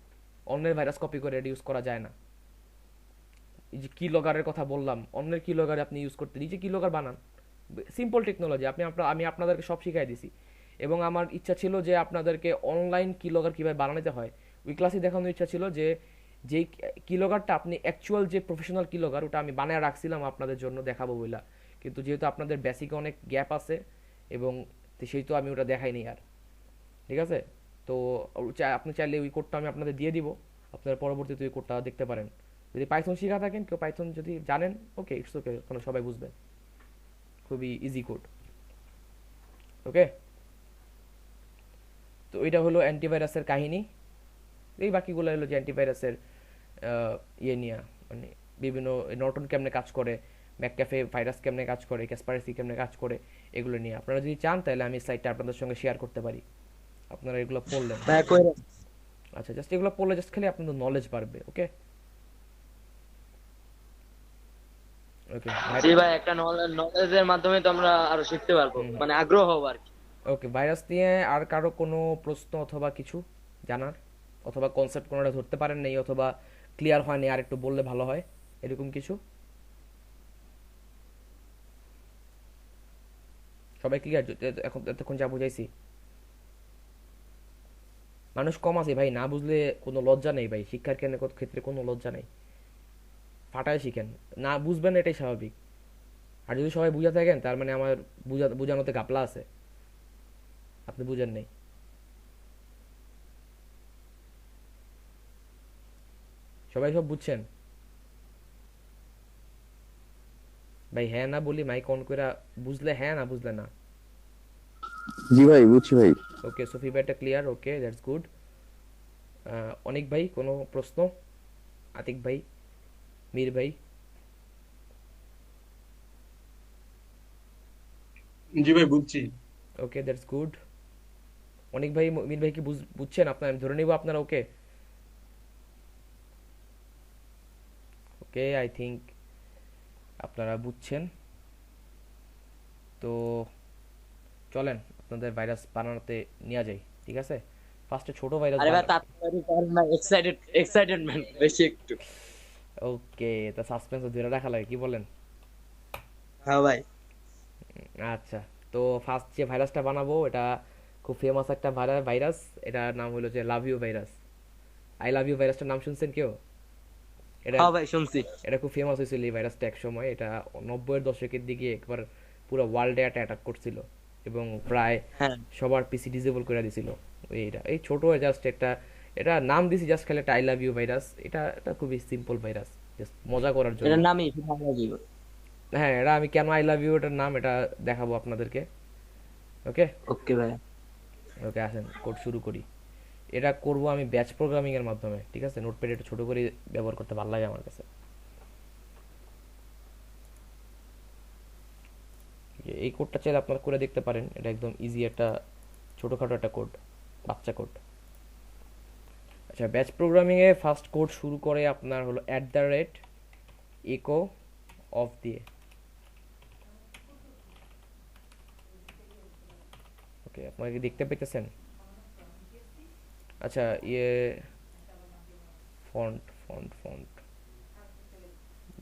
অন্যের ভাইরাস কপি করে এটা ইউজ করা যায় না। এই যে কি লগারের কথা বললাম, অন্যের কি লগারে আপনি ইউজ করতে, নিজে কি লগার বানান, সিম্পল টেকনোলজি। আমি আপনাদেরকে সব শিখাই দিছি, এবং আমার ইচ্ছা ছিল যে আপনাদেরকে অনলাইন কি লগার কীভাবে বানাতে হয় ওই ক্লাসে দেখানোর ইচ্ছা ছিল, যে যেই কিলোগারটা আপনি অ্যাকচুয়াল যে প্রফেশনাল কিলোগার, ওটা আমি বানায় রাখছিলাম আপনাদের জন্য দেখাবো বইলা, কিন্তু যেহেতু আপনাদের বেসিকে অনেক গ্যাপ আছে, এবং সেই তো আমি ওটা দেখাইনি আর। ঠিক আছে, তো আপনি চাইলে ওই কোডটা আমি আপনাদের দিয়ে দিব, আপনারা পরবর্তীতে ওই কোডটা দেখতে পারেন। যদি পাইথন শেখা থাকেন, কেউ পাইথন যদি জানেন, ওকে, ইটস ওকে, ওখানে সবাই বুঝবে, খুবই ইজি কোড। ওকে, তো এটা হলো অ্যান্টিভাইরাসের কাহিনী। এই বাকিগুলো হলো যে অ্যান্টিভাইরাসের ইয়ে নিয়ে, মানে বিভিন্ন নর্টন কেমনে কাজ করে, ম্যাকক্যাফে ভাইরাস কেমনে কাজ করে, ক্যাসপারস্কি কেমনে কাজ করে, এগুলো নিয়ে আপনারা যদি চান তাহলে আমি সাইটটা আপনাদের সঙ্গে শেয়ার করতে পারি, আপনারা এগুলো পড়লেন। ভাই কইরা। আচ্ছা, জাস্ট এগুলো পড়লে জাস্ট খালি আপনাদের নলেজ বাড়বে। ওকে ওকে জি ভাই, একটা নলেজের মাধ্যমে তো আমরা আরো শিখতে পারবো, মানে আগ্রহ হবো আর কি। ওকে, ভাইরাস নিয়ে আর কারো কোনো প্রশ্ন অথবা কিছু জানার, অথবা কনসেপ্ট কোনোটা ধরতে পারেন নাই, অথবা ক্লিয়ার হয়নি আর একটু বললে ভালো হয়, এরকম কিছু? সবাই ক্লিয়ার এখন এতক্ষণ যা বুঝাইছি? মানুষ কম আছে ভাই, না বুঝলে কোনো লজ্জা নেই ভাই, শিক্ষার ক্ষেত্রে কোনো লজ্জা নেই, ফাটায় শিখেন। না বুঝবেন এটাই স্বাভাবিক। আর যদি সবাই বুঝা থাকেন তার মানে আমার বুঝানোতে ঘাপলা আছে, আপনি বুঝেন নাই। সবাই সব বুঝছেন ভাই? হ্যাঁ না বলি মাইক অন করে, বুঝলে হ্যাঁ, না বুঝলে না। জি ভাই, বুঝছি ভাই। ওকে, সোফি ভাইটা ক্লিয়ার, ওকে দ্যাটস গুড। অনিক ভাই কোনো প্রশ্ন? আতিক ভাই, মীর ভাই? জি ভাই, বুঝছি। ওকে দ্যাটস গুড। অনিক ভাই, মীর ভাই কি বুঝছেন আপনার? আমি ধরে নিব আপনারা ওকে। ওকে, আই থিঙ্ক আপনারা বুঝছেন। তো চলেন আপনাদের ভাইরাস বানানোতে নিয়ে যাই, ঠিক আছে? ফার্স্টে ছোট ভাইরাস আরে ভাই বানা। তাড়াতাড়ি করেন না, এক্সাইটেডমেন্ট বেশি একটু। ওকে, তা সাসপেন্স ধরে রাখা লাগে, কি বলেন? হ্যাঁ ভাই। আচ্ছা, তো ফার্স্ট যে ভাইরাসটা বানাবো এটা খুব ফেমাস একটা ভাইরাস। এটার নাম হলো যে love you virus. I love you ভাইরাসটার নাম শুনছেন কেউ? এটা হ্যাঁ ভাই শুনছি। এটা খুব ফেমাস হয়েছিল এই ভাইরাসটা এক সময়। এটা 90-এর দশকের দিকে একবার পুরো ওয়ার্ল্ডে একটা অ্যাটাক করছিল এবং প্রায় হ্যাঁ। সবার পিসি ডিসেবল করে দিছিল। এইটা এই ছোট জাস্ট একটা, এটা নাম দিছি জাস্ট খালি একটা আই লাভ ইউ ভাইরাস। এটা এটা খুবই সিম্পল ভাইরাস, জাস্ট মজা করার জন্য। এটার নামই শুধু আমরা দিব। হ্যাঁ, এটা আমি কেন আই লাভ ইউ এটার নাম এটা দেখাবো আপনাদেরকে। ওকে ওকে ভাই। ওকে, আসেন কোড শুরু করি। এটা করব আমি ব্যাচ প্রোগ্রামিং এর মাধ্যমে, ঠিক আছে? নোটপ্যাড একটু ছোট করে ব্যবহার করতে ভালো লাগে আমার কাছে। এই কোডটা চাইলে আপনারা করে দেখতে পারেন, এটা একদম ইজি একটা ছোটোখাটো একটা কোড, বাচ্চা কোড। আচ্ছা, ব্যাচ প্রোগ্রামিংয়ে ফার্স্ট কোড শুরু করে আপনার হলো @echo অফ দিয়ে। ওকে, আপনারা কি দেখতে পেতেছেন? আচ্ছা, ফন্ট ফন্ট ফন্ট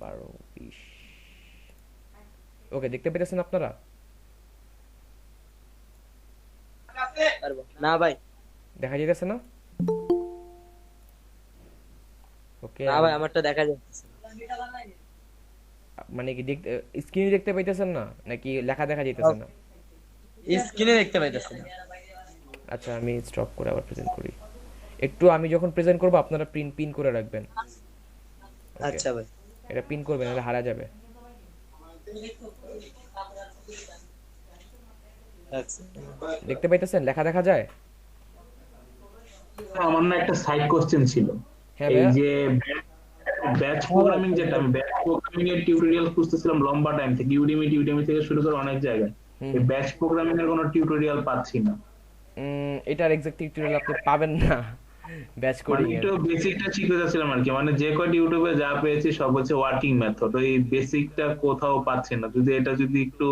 12-20। ওকে, দেখতে পেতেছেন আপনারা? পারবো না ভাই। দেখা যেতেছে না? ওকে, না ভাই আমারটা দেখা যাচ্ছে। মানে কি দেখতে স্ক্রিনে দেখতে পাইতেছেন না, নাকি লেখা দেখা যাইতেছে না? স্ক্রিনে দেখতে পাইতেছি না। আচ্ছা, আমি স্টপ করে আবার প্রেজেন্ট করি। একটু আমি যখন প্রেজেন্ট করব আপনারা পিন করে রাখবেন। ওকে, আচ্ছা ভাই। এটা পিন করবেন, নাহলে হারা যাবে। আচ্ছা। দেখতে পাইতেছেন? লেখা দেখা যায়? আমার না একটা সাইড কোশ্চেন ছিল। হ্যাঁ এই ভাইয়া। যে ব্যাচ প্রোগ্রামিং, যেটা আমি ব্যাচ প্রোগ্রামিং এর টিউটোরিয়াল খুঁজতেছিলাম লম্বা টাইম থেকে, ইউডেমি থেকে শুরু করে অনেক জায়গায়, হুম এই হুম। ব্যাচ প্রোগ্রামিং এর কোনো টিউটোরিয়াল পাচ্ছি না। এটার এক্সাক্ট টিউটোরিয়াল আপনি পাবেন না ব্যাচ মানে কোডিং এর। একটু বেসিকটা শিখতে চাচ্ছিলাম আর কি, মানে যে কয়টি ইউটিউবে যা পেয়েছি সব হচ্ছে ওয়ার্কিং মেথড, ওই বেসিকটা কোথাও পাচ্ছি না। যদি একটু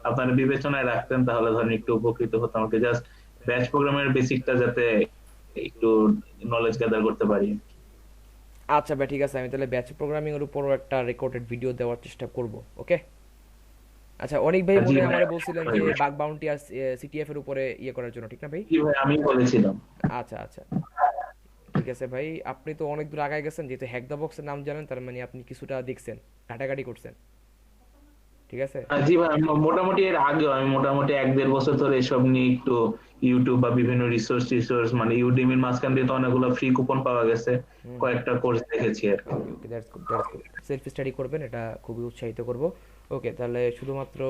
আপনারা বিবেচনায় রাখতেন তাহলে ধরেন একটু উপকৃত হতাম, আমাকে জাস্ট ব্যাচ প্রোগ্রামের বেসিকটা যাতে একটু নলেজ গ্যাদার করতে পারি। আচ্ছা ভাই, ঠিক আছে, আমি তাহলে ব্যাচ প্রোগ্রামিং এর উপরও একটা রেকর্ডেড ভিডিও দেওয়ার চেষ্টা করব। ওকে। আচ্ছা, অনেক ভাই জি মনে হয় ভাই, আমারে বলছিলেন যে বাগ বাউন্টি আর সিটিএফ এর উপরে ইয়ে করার জন্য, ঠিক না ভাই? জি ভাই, আমি বলেছিলাম। আচ্ছা আচ্ছা, ঠিক আছে ভাই। আপনি তো অনেক দূর আগায় গেছেন, যেহেতু হ্যাক দ্য বক্সের নাম জানেন তার মানে আপনি কিছুটা দেখছেন, ঘাটাঘাটি করছেন, ঠিক আছে? জি ভাই, মোটামুটি এর আগেও আমি মোটামুটি 1-1.5 বছর ধরে এসব নিয়ে একটু ইউটিউব বা বিভিন্ন রিসোর্স মানে ইউডেমির মাঝখান দিয়ে তো অনেকগুলো ফ্রি কুপন পাওয়া গেছে, হুম হুম। কয়েকটা কোর্স দেখেছি আর কি। Okay okay, that's good that's good. Self study করবেন, এটা খুবই উৎসাহিত করব। ওকে, তাহলে শুধুমাত্র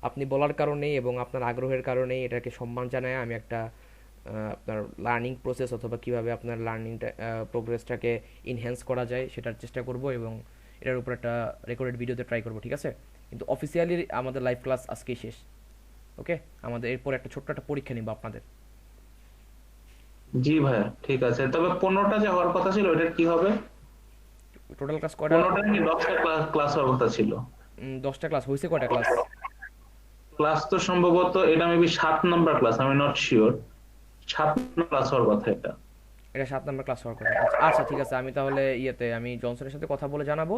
আপনি বলার কারণেই এবং আপনার আগ্রহের কারণেই এটাকে সম্মান জানায় আমি একটা আপনার লার্নিং প্রসেস অথবা কিভাবে আপনার লার্নিংটা প্রোগ্রেসটাকে ইনহ্যান্স করা যায় সেটার চেষ্টা করব, এবং এটার উপর একটা রেকর্ডেড ভিডিওতে ট্রাই করব, ঠিক আছে? কিন্তু অফিসিয়ালি আমাদের লাইভ ক্লাস আজকেই শেষ। ওকে, আমাদের এরপর একটা ছোট্ট একটা পরীক্ষা নিব আপনাদের। জি ভাইয়া, ঠিক আছে, তবে 15টা যে হওয়ার কথা ছিল ওটার কি হবে? টোটাল ক্লাস কয়টা? 15টা কি 10টা ক্লাস ক্লাস হওয়ার কথা ছিল? 10টা ক্লাস হয়েছে, কয়টা ক্লাস? ক্লাস তো সম্ভবত এটা মেবি 7 নাম্বার ক্লাস, আমি নট শিওর। 7 নাম্বার ক্লাস হওয়ার কথা এটা। এটা 7 নম্বর ক্লাস হওয়ার কথা। আচ্ছা আচ্ছা, ঠিক আছে, আমি তাহলে আমি জনসনের সাথে কথা বলে জানাবো।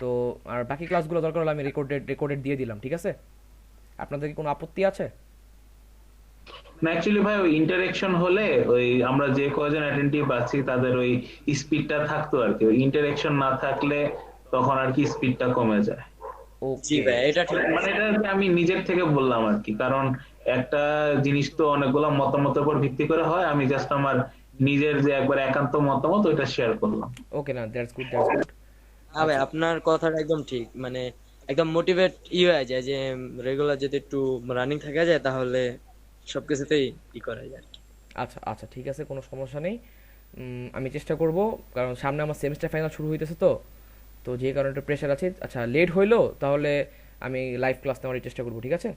তো আর বাকি ক্লাসগুলো দরকার হলে আমি রেকর্ডেড দিয়ে দিলাম, ঠিক আছে? আপনাদের কি কোনো আপত্তি আছে? না অ্যাকচুয়ালি ভাই ওই ইন্টারেকশন হলে ওই আমরা যে কয়জন অ্যাটেন্টিভ আছি তাদের ওই স্পিডটা থাকতো আর কি, ওই ইন্টারেকশন না থাকলে তখন আর কি স্পিডটা কমে যায়। জি ওকে। ভাই, এটা ঠিক মানে আছে। এটা আর কি আমি নিজের থেকে বললাম আর কি, কারণ একটা জিনিস তো অনেকগুলো মতামতের উপর ভিত্তি করে হয়, আমি জাস্ট আমার নিজের যে একবার একান্ত মতামত ওইটা শেয়ার করলাম। ওকে, না দ্যাটস গুড, দ্যাটস গুড। হ্যাঁ ভাই, আচ্ছা আপনার কথাটা একদম ঠিক, মানে একদম মোটিভেট হয়ে যায় যে রেগুলার যদি একটু রানিং থাকা যায় তাহলে সবকিছুতেই করা যায় আর কি। আচ্ছা আচ্ছা, ঠিক আছে, কোনো সমস্যা নেই। আমি চেষ্টা করব, কারণ সামনে আমার সেমিস্টার ফাইনাল শুরু হইতেছে, তো তো যে কারণে একটু প্রেশার আছে। আচ্ছা, লেট হইলো তাহলে আমি লাইভ ক্লাস নেওয়ার চেষ্টা করব, ঠিক আছে?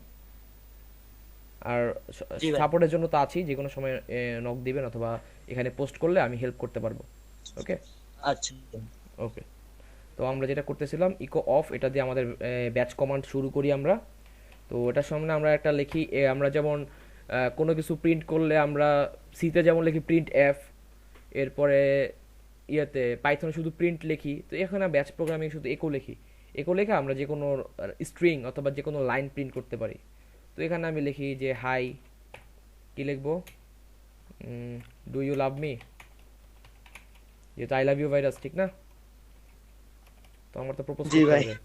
আর জি ভাই। সাপোর্টের জন্য তো আছি, যে কোনো সময় নক দিবেন অথবা এখানে পোস্ট করলে আমি হেল্প করতে পারবো। ওকে। আচ্ছা ওকে, তো আমরা যেটা করতেছিলাম ইকো অফ, এটা দিয়ে আমাদের ব্যাচ কমান্ড শুরু করি আমরা। তো এটার সামনে আমরা একটা লিখি, আমরা যেমন কোনো কিছু প্রিন্ট করলে আমরা সিতে যেমন লিখি প্রিন্ট এফ, এরপরে পাইথনে শুধু প্রিন্ট লিখি, তো এখানে ব্যাচ প্রোগ্রামিং শুধু একো লিখি। একো লিখে আমরা যে কোনো স্ট্রিং অথবা যে কোনো লাইন প্রিন্ট করতে পারি। তো এখানে আমি লিখি যে হাই, কি লিখবো, ডু ইউ লাভ মি, যেহেতু আই লাভ ইউ ভাইরাস, ঠিক না? তো আমার তো প্রপোজ জি করতে ভাই। হবে।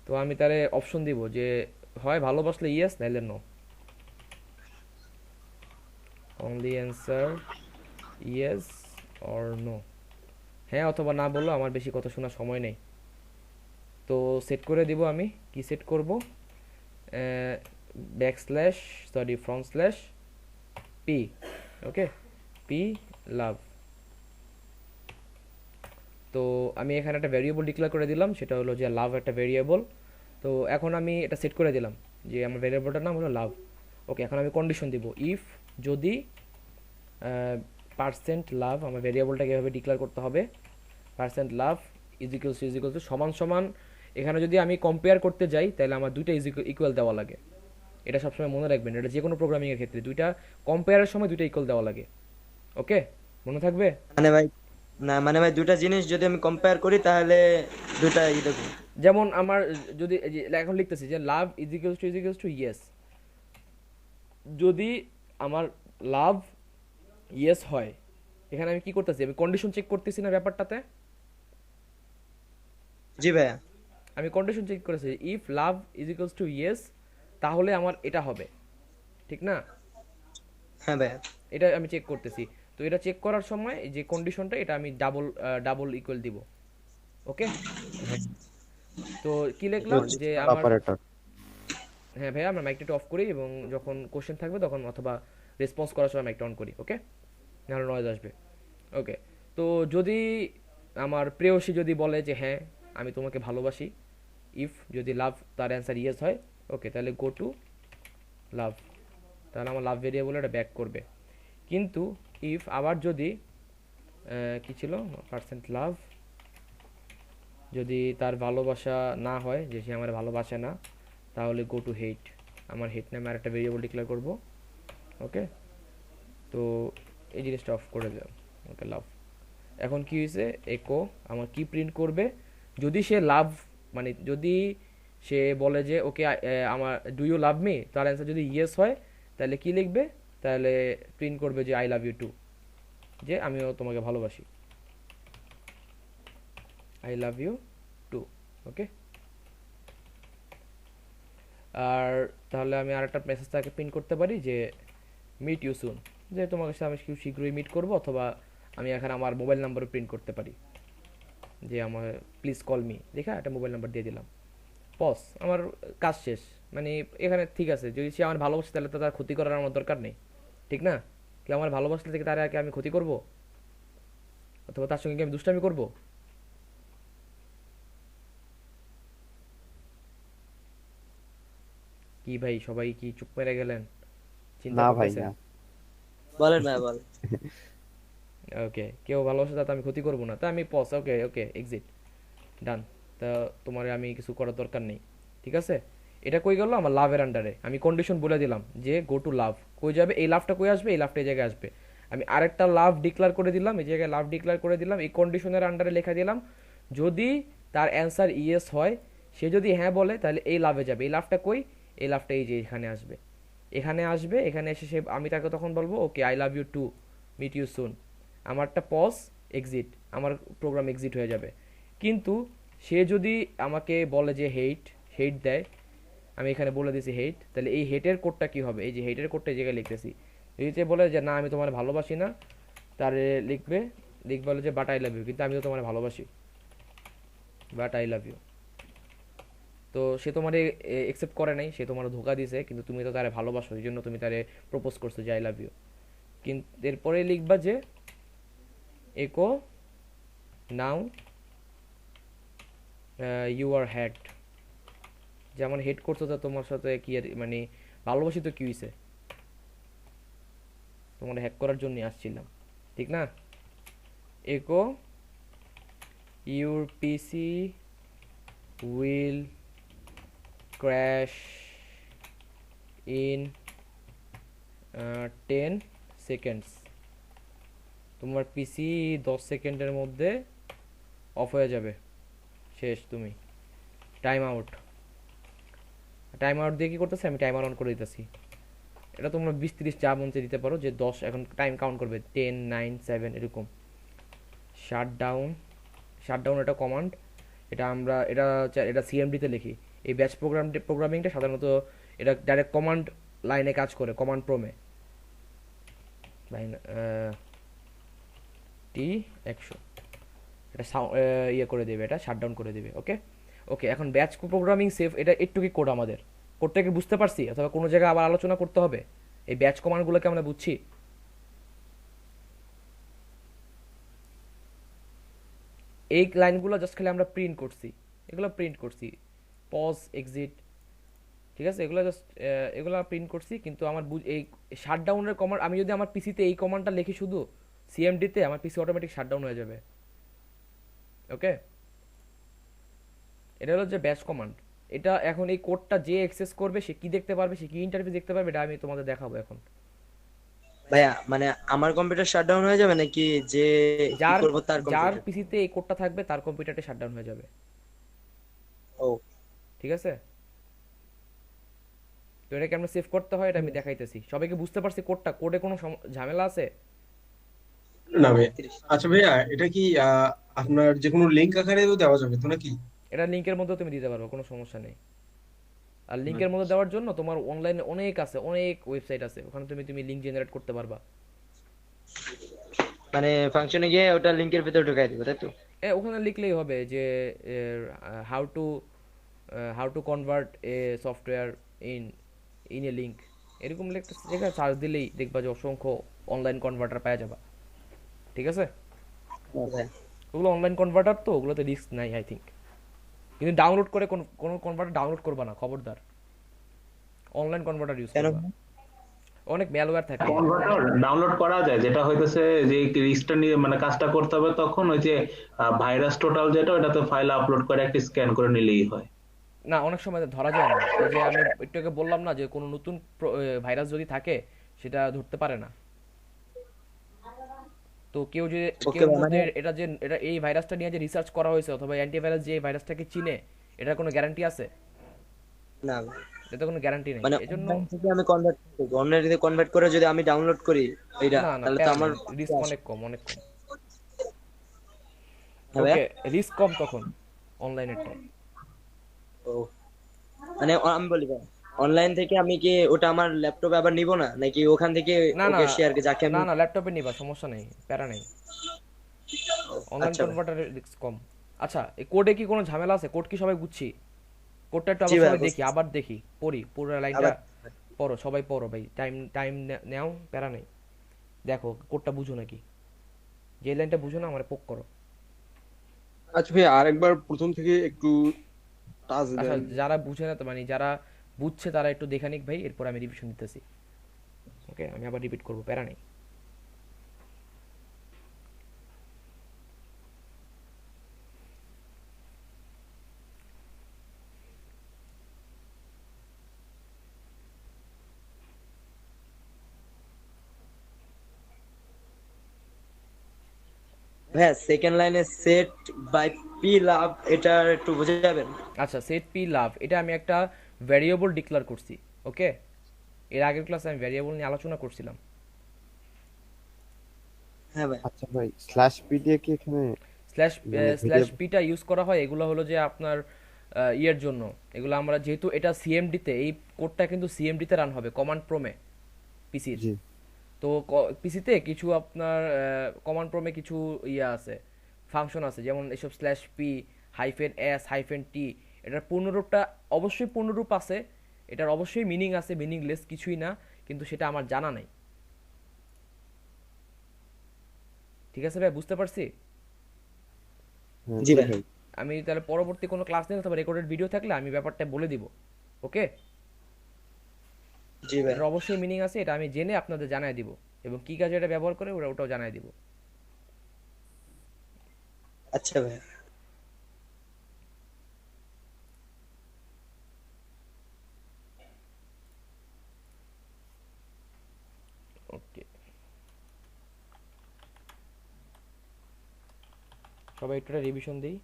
তো আমি তারে অপশন দিব যে হয় ভালোবাসলে ইয়েস, নাইলে no. Only answer yes or no, হ্যাঁ অথবা না বললো, আমার বেশি কথা শোনার সময় নেই। তো সেট করে দিব, আমি কি সেট করব, backslash, sorry front slash P, okay, P love. তো আমি এখানে একটা ভ্যারিয়েবল ডিক্লেয়ার করে দিলাম, সেটা হলো যে লাভ একটা ভ্যারিয়েবল। তো এখন আমি এটা সেট করে দিলাম যে আমার ভ্যারিয়েবলটার নাম হলো লাভ। ওকে, এখন আমি কন্ডিশন দিব, ইফ যদি পার্সেন্ট লাভ, আমার ভ্যারিয়েবলটাকে এভাবে ডিক্লেয়ার করতে হবে, percent love is equal to সমান সমান, এখানে যদি আমি কম্পেয়ার করতে যাই তাহলে আমার দুইটা ইকুয়াল দেওয়া লাগে। এটা সবসময় মনে রাখবেন, এটা যে কোনো প্রোগ্রামিংয়ের ক্ষেত্রে দুইটা কম্পেয়ারের সময় দুইটা ইকুয়াল দেওয়া লাগে। ওকে, মনে থাকবে? মানে ভাই, না মানে ভাই, দুটা জিনিস যদি আমি কম্পেয়ার করি তাহলে দুটা দেখুন। যেমন আমার যদি এখন লিখতেছি যে লাভ ইজ ইকুয়ালস টু ইয়েস, যদি আমার লাভ ইয়েস হয়, এখানে আমি কি করতেছি, আমি কন্ডিশন চেক করতেছি না ব্যাপারটাতে। জি ভাইয়া। আমি কন্ডিশন চেক করেছি, if love is equals to yes, তাহলে আমার এটা হবে, ঠিক না? হ্যাঁ ভাইয়া। এটা আমি চেক করতেছি। তো এটা চেক করার সময় যে কন্ডিশনটা, এটা আমি ডাবল ডাবল ইকুয়াল দিব। ওকে, তো কি লিখলাম যে আমার, অপারেটর। হ্যাঁ ভাইয়া, আমরা মাইকটা অফ করি এবং যখন কোশ্চেন থাকবে তখন অথবা রেসপন্স করার সময় মাইকটা অন করি, ওকে, নাহলে নয়েজ আসবে। ওকে, তো যদি আমার প্রেয়সী যদি বলে যে হ্যাঁ আমি তোমাকে ভালোবাসি, ইফ যদি লাভ তার অ্যান্সার ইয়েস হয়, ওকে, তাহলে গো টু লাভ, তাহলে আমার লাভ ভেরিয়েবল এটা ব্যাক করবে। কিন্তু ইফ আবার যদি কি ছিল, পার্সেন্ট লাভ, যদি তার ভালোবাসা না হয়, যে সে আমার ভালোবাসে না, তাহলে গো টু হেট, আমার হেট নামে আর একটা ভেরিয়েবল ডিক্লেয়ার করব। ওকে, তো এই জিনিসটা অফ করে দিলাম। ওকে, লাভ। এখন কি হয়েছে, একো আমার কি প্রিন্ট করবে, যদি সে লাভ, মানে যদি সে বলে যে ওকে আমার ডু ইউ লাভ মি, তার অ্যান্সার যদি ইয়েস হয় তাহলে কি লিখবে, তাহলে প্রিন্ট করবে যে আই লাভ ইউ টু, যে আমিও তোমাকে ভালোবাসি, আই লাভ ইউ টু। ওকে, আর তাহলে আমি আরেকটা মেসেজ তাকে প্রিন্ট করতে পারি যে মিট ইউ সুন, যে তোমার সাথে আমি খুব শীঘ্রই মিট করব, অথবা আমি এখানে আমার মোবাইল নাম্বারও প্রিন্ট করতে পারি, যে আমার প্লিজ কল মি, দেখা একটা মোবাইল নাম্বার দিয়ে দিলাম, পস, আমার কাজ শেষ। মানে এখানে ঠিক আছে, যদি সে আমার ভালোবাসে তাহলে তো তার ক্ষতি করার আমার দরকার নেই, ঠিক না? কেউ আমার ভালোবাসলে থেকে তার আগে আমি ক্ষতি করব, অথবা তার সঙ্গে কি আমি দুষ্টামি করব? কি ভাই, সবাই কি চুপ মেরে গেলেন, চিন্তা না ভাই করতেছেন? না। বলেন ভাই, বলেন। ওকে, কেউ ভালোবাসে তাতে আমি ক্ষতি করব না, তা আমি পস, ওকে ওকে এক্সিট, ডান। তা তোমার আমি কিছু করার দরকার নেই, ঠিক আছে? এটা কই গেল আমার লাভের আন্ডারে, আমি কন্ডিশন বলে দিলাম যে গো টু লাভ, কই যাবে, এই লাভটা কই আসবে, এই লাভটা এই জায়গায় আসবে। আমি আরেকটা লাভ ডিক্লেয়ার করে দিলাম, এই জায়গায় লাভ ডিক্লেয়ার করে দিলাম, এই কন্ডিশনের আন্ডারে লেখা দিলাম যদি তার অ্যান্সার ইয়েস হয়, সে যদি হ্যাঁ বলে তাহলে এই লাভে যাবে। এই লাভটা কই, এই লাভটা এই যে এখানে আসবে, এখানে আসবে, এখানে এসে সে, আমি তাকে তখন বলবো okay I love you too, meet you soon, আমারটা পজ, এক্সিট, আমার প্রোগ্রাম এক্সিট হয়ে যাবে। কিন্তু সে যদি আমাকে বলে যে হেইট, হেইট দেয়, আমি এখানে বলে দিয়েছি হেইট, তাহলে এই হেটের কোডটা কি হবে, এই যে হেটের কোডটা এই জায়গায় লিখতেছি। যদি সে বলে যে না আমি তোমার ভালোবাসি না, তাহলে লিখবে, বলে যে বাট আই লাভ ইউ, কিন্তু আমি তো তোমার ভালোবাসি, বাট আই লাভ ইউ। তো সে তোমার একসেপ্ট করে নাই, সে তোমার ধোকা দিছে, কিন্তু তুমি তো তারে ভালোবাসো, এই জন্য তুমি তারে প্রপোজ করছো যে আই লাভ ইউ। কিন্তু এরপরে লিখবা যে একো নাও ইউ আর হ্যাড, যেমন হেড করছো তো তোমার সাথে কি আর মানে ভালোবাসি তো কি হয়েছে, তোমার হ্যাক করার জন্য আসছিলাম, ঠিক না? একো your PC will crash in 10 seconds, তোমার পিসি 10 সেকেন্ডের মধ্যে অফ হয়ে যাবে, শেষ, তুমি টাইম আউট। টাইম আউট দিয়ে কি করতেছি, আমি টাইমার অন করে দিতেছি। এটা তোমরা 20-30 যা মঞ্চে দিতে পারো, যে 10 এখন টাইম কাউন্ট করবে, 10 9 7 এরকম। শাটডাউন, শাটডাউন এটা কমান্ড, এটা আমরা এটা সিএমডিতে লিখি। এই ব্যাচ প্রোগ্রামিংটা সাধারণত এটা ডাইরেক্ট কমান্ড লাইনে কাজ করে, কমান্ড প্রমে লাইন T100, এটা ইয়ে করে দেবে, এটা শাটডাউন করে দেবে। ওকে ওকে, এখন ব্যাচ প্রোগ্রামিং সেভ, এটা একটু কি কোড, আমাদের কোডটা কি বুঝতে পারছি, অথবা কোনো জায়গায় আবার আলোচনা করতে হবে? এই ব্যাচ কমান্ডগুলোকে আমরা বুঝছি। এই লাইনগুলো জাস্ট খালি আমরা প্রিন্ট করছি, এগুলো প্রিন্ট করছি, পজ, এক্সিট, ঠিক আছে, এগুলো জাস্ট এগুলো প্রিন্ট করছি। কিন্তু আমার এই শাটডাউনের কমান্ড, আমি যদি আমার পিসিতে এই কমান্ডটা লিখি শুধু সিএমডিতে, আমার পিসি অটোমেটিক শাটডাউন হয়ে যাবে। ওকে, এটা হলো যে ব্যাচ কমান্ড। এটা এখন এই কোডটা যে অ্যাক্সেস করবে সে কি দেখতে পারবে, সে কি ইন্টারফেস দেখতে পারবে, এটা আমি তোমাদের দেখাবো এখন। ভাইয়া মানে আমার কম্পিউটার শাটডাউন হয়ে যাবে নাকি যে ই যার করব তার যার কম্পিউটার? পিসিতে এই কোডটা থাকবে তার কম্পিউটারটা শাটডাউন হয়ে যাবে, ও ঠিক আছে? তো এটাকে আমরা সেভ করতে হয়, এটা আমি দেখাইতেছি। সবাইকে বুঝতে পারছি কোডটা, কোডে কোনো ঝামেলা আছে? না ভাই, আচ্ছা ভাইয়া, এটা কি আপনার যে কোনো লিঙ্ক আকারেও দেওয়া যাবে তো নাকি? এটা লিংকের মধ্যে তুমি দিতে পারো, কোনো সমস্যা নেই। আর লিংকের মধ্যে দেওয়ার জন্য তোমার অনলাইনে অনেক আছে, অনেক ওয়েবসাইট আছে, ওখানে তুমি তুমি লিংক জেনারেট করতে পারবা। মানে ফাংশনে গিয়ে ওটা লিংকের ভিতরে ঢুকাই দিব তাই তো? ওখানে লিখলেই হবে যে how to convert A software in a link, এরকম লেখা সার্চ দিলেই দেখবা যে অসংখ্য অনলাইন কনভার্টার পাওয়া যাবা, ঠিক আছে? হ্যাঁ। ওগুলো অনলাইন কনভার্টার, তো ওগুলোতে রিস্ক নাই আই থিঙ্ক। কিন্তু ডাউনলোড করে কোনো কনভার্টার ডাউনলোড করবা না, খবরদার। অনলাইন কনভার্টার ইউজ কেন? করবা, অনেক ম্যালওয়্যার থাকে। কনভার্টার ডাউনলোড করা যায়, যেটা হইতেছে যে রিস্কটা নিয়ে মানে কাজটা করতে হবে, তখন ওই যে ভাইরাস টোটাল যেটা ওটাতে ফাইল আপলোড করে একটা স্ক্যান করে নিলেই হয়। না, অনেক সময় ধরা যায় না, ওই যে আমি একটু আগে বললাম না যে কোনো নতুন ভাইরাস যদি থাকে সেটা ধরতে পারে না। তো কেউ যে ওকে কেউ মানে মধ্যে এটা যে এটা এই ভাইরাসটা নিয়ে যে রিসার্চ করা হয়েছে, অথবা অ্যান্টিভাইরাস যে এই ভাইরাসটাকে চিনে, এটার কোনো গ্যারান্টি আছে? না এটা কোনো গ্যারান্টি নেই, মানে এজন্য অনলাইন থেকে আমি কনভার্ট করব, অনলাইন থেকে কনভার্ট করে যদি আমি ডাউনলোড করি এইটা, না না, তাহলে তো প্যারা আমার নেই, রিস্ক অনেক কম, অনেক কম। হ্যাঁ ভাইয়া? ওকে, রিস্ক কম তখন অনলাইনেরটা। ও মানে আমি বলি ভাই, অনলাইন থেকে আমি কি ওটা আমার ল্যাপটপে আবার নিব না, নাকি ওখান থেকে না না ওকে শেয়ার যাকে না আমি? না, ল্যাপটপে নিবা, সমস্যা নেই, প্যারা নেই, অনলাইন আচ্ছা ভাই। কনভার্টারের রিস্ক কম। আচ্ছা, এই কোডে কি কোনো ঝামেলা আছে? কোড কি সবাই বুঝছি? কোডটা একটু জি আবার ভাই সবাই দেখি, বুঝতেছি। আবার দেখি, পড়ি পুরো লাইনটা, আবার পড়ো সবাই, পড়ো ভাই, টাইম টাইম নেও, প্যারা নেই। দেখো কোডটা বুঝো নাকি, যে লাইনটা বুঝো না আমার পোক করো। আচ্ছা ভাই, আরেকবার প্রথম থেকে একটু টাচ আচ্ছা, দেন। যারা বুঝে না তো মানে যারা বুঝছে তারা একটু দেখে নিক ভাই, এরপর আমি রিভিশন দিতেছি। ওকে, আমি আবার রিপিট করবো, প্যারা নেই। ভাইয়া সেকেন্ড লাইনে সেট বাই পি লাভ এটা একটু বুঝে যাবেন? আচ্ছা, সেট পি লাভ এটা আমি একটা ভ্যারিয়েবল ডিক্লেয়ার করছি। ওকে, এর আগের ক্লাসে আমি ভ্যারিয়েবল নিয়ে আলোচনা করছিলাম। হ্যাঁ ভাই। আচ্ছা ভাই, স্ল্যাশ পি দিয়ে কি এখানে স্ল্যাশ মানে স্ল্যাশ ভেরিয়েবল? পিটা ইউজ করা হয়, এগুলো হলো যে আপনার ইয়ের জন্য। এগুলো আমরা যেহেতু এটা সিএমডিতে, এই কোডটা কিন্তু সিএমডিতে রান হবে, কমান্ড প্রমে, পিসির। জি। তো পিসিতে কিছু আপনার কমান্ড প্রমে কিছু ইয়ে আছে, ফাংশন আছে, যেমন এসব slash P hyphen S hyphen T. এটার পূর্ণরূপটা অবশ্যই পূর্ণরূপ আছে, এটার অবশ্যই মিনিং আছে, মিনিংলেস কিছুই না, কিন্তু সেটা আমার জানা নাই। ঠিক আছে ভাই, বুঝতে পারছি। হ্যাঁ জি জি ভাই। ভাই। আমি তাহলে পরবর্তী কোনো ক্লাস নিয়ে অথবা রেকর্ডেড ভিডিও থাকলে আমি ব্যাপারটা বলে দিব। ওকে, জি ভাই। এটার অবশ্যই মিনিং আছে, এটা আমি জেনে আপনাদের জানাই দিব, এবং কি কাজে এটা ব্যবহার করে ওটাও জানাই দিব। আচ্ছা ভাই। ওকে, সবাই একটু রিভিশন দিই।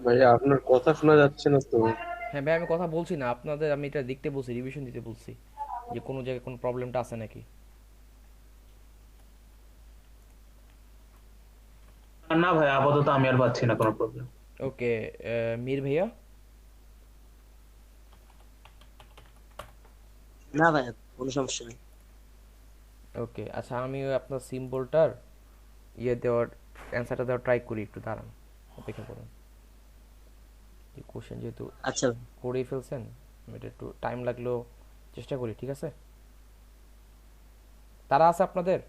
ভাইয়া আপনার কথা শোনা যাচ্ছে না তো। হ্যাঁ ভাই, আমি কথা বলছি না আপনাদের, আমি এটা দেখতে বলছি, রিভিশন দিতে বলছি, যে কোনো জায়গায় কোনো প্রবলেমটা আছে নাকি। না ভাই, আপাতত আমি আর পাচ্ছি না কোনো প্রবলেম। ওকে, মীর ভাইয়া। না ভাই, কোনো সমস্যা নেই। ওকে, আচ্ছা, আমি ওই আপনার সিম্বলটার ইয়ে দেওয়ার, অ্যান্সারটা দেওয়ার ট্রাই করি, একটু দাঁড়ান, অপেক্ষা করুন। কোশ্চেন যেহেতু আচ্ছা ভাই। করেই ফেলছেন, আমি এটা একটু টাইম লাগলেও চেষ্টা করি, ঠিক আছে? তারা আছে আপনাদের?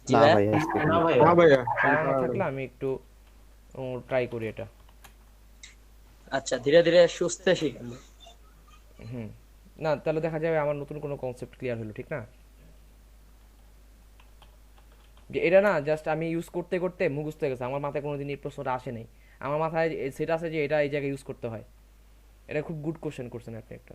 জি না ভাইয়া। ভাই, আজকে না কোনো- ভাইয়া। হ্যাঁ ভাইয়া। তারা না থাকলে আমি একটু ট্রাই করি এটা। আচ্ছা, ধীরে ধীরে সুস্থ শিখেন। হুম, না তাহলে দেখা যাবে আমার নতুন কোনো কনসেপ্ট ক্লিয়ার হলো, ঠিক না? যে এটা না জাস্ট আমি ইউজ করতে করতে মুখস্থ হয়ে গেছে, আমার মাথায় কোনোদিন এই প্রশ্নটা আসে নাই। আমার মাথায় সেটা আছে যে এটা এই জায়গায় ইউজ করতে হয়। এটা খুব গুড কোশ্চেন করছেন আপনি একটা।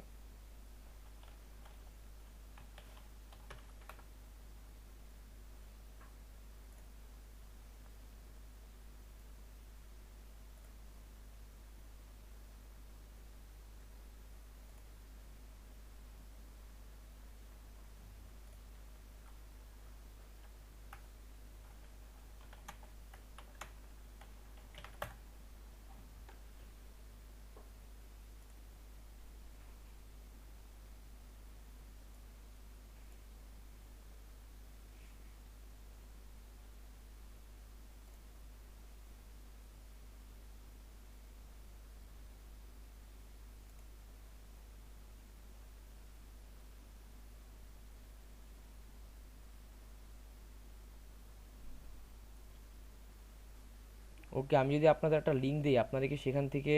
ওকে, আমি যদি আপনাদের একটা লিঙ্ক দিই, আপনারা কি সেখান থেকে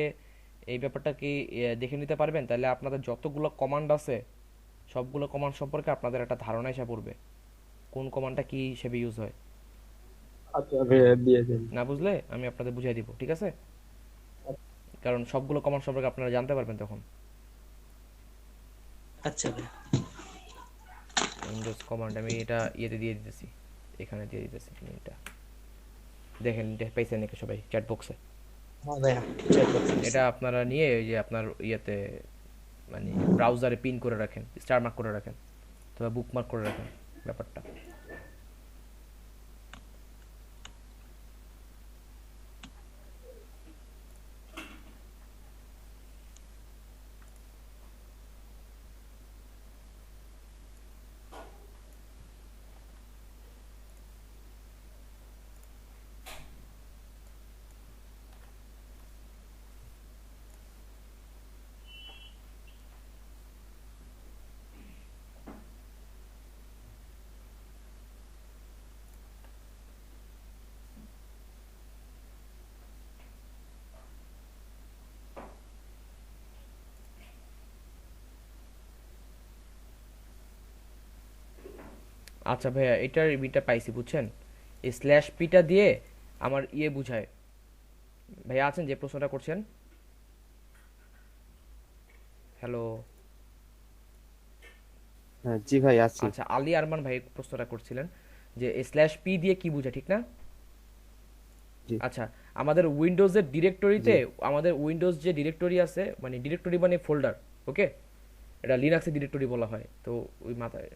এই ব্যাপারটা কি দেখে নিতে পারবেন? তাহলে আপনাদের যতগুলো কমান্ড আছে সবগুলো কমান্ড সম্পর্কে আপনাদের একটা ধারণা এসে পড়বে, কোন কমান্ডটা কি হিসেবে ইউজ হয়। আচ্ছা ভাইয়া দিয়ে দেন। না বুঝলে আমি আপনাদের বুঝিয়ে দিব, ঠিক আছে? কারণ সবগুলো কমান্ড সম্পর্কে আপনারা জানতে পারবেন তখন। আচ্ছা ভাই। উইন্ডোজ কমান্ড আমি এটা ইয়েতে দিয়ে দিতেছি, এখানে দিয়ে দিতেছি লিঙ্কটা, দেখেন পাইছেন নাকি সবাই চ্যাট বক্সে? হ্যাঁ ভাইয়া, চেক করছি। এটা আপনারা নিয়ে ওই যে আপনার ইয়েতে, মানে ব্রাউজারে পিন করে রাখেন, স্টার মার্ক করে রাখেন, অথবা বুকমার্ক করে রাখেন ব্যাপারটা। আচ্ছা ভাইয়া, এটার বিটা পাইছি বুঝছেন। এই স্ল্যাশ পিটা দিয়ে আমার ইয়ে বুঝায়। ভাইয়া আছেন যে প্রশ্নটা করছেন? হ্যালো। হ্যাঁ জি ভাই আছি। আচ্ছা, আলী আরমান ভাই প্রশ্নটা করছিলেন যে স্ল্যাশ পি দিয়ে কি বোঝায়, ঠিক না? জি আচ্ছা, আমাদের উইন্ডোজের জি ডিরেক্টরিতে, আমাদের উইন্ডোজ যে ডিরেক্টরি আছে, মানে ডিরেক্টরি মানে ফোল্ডার, ওকে, এটা লিনাক্সের ডিরেক্টরি বলা হয়। তো ওই মাথায়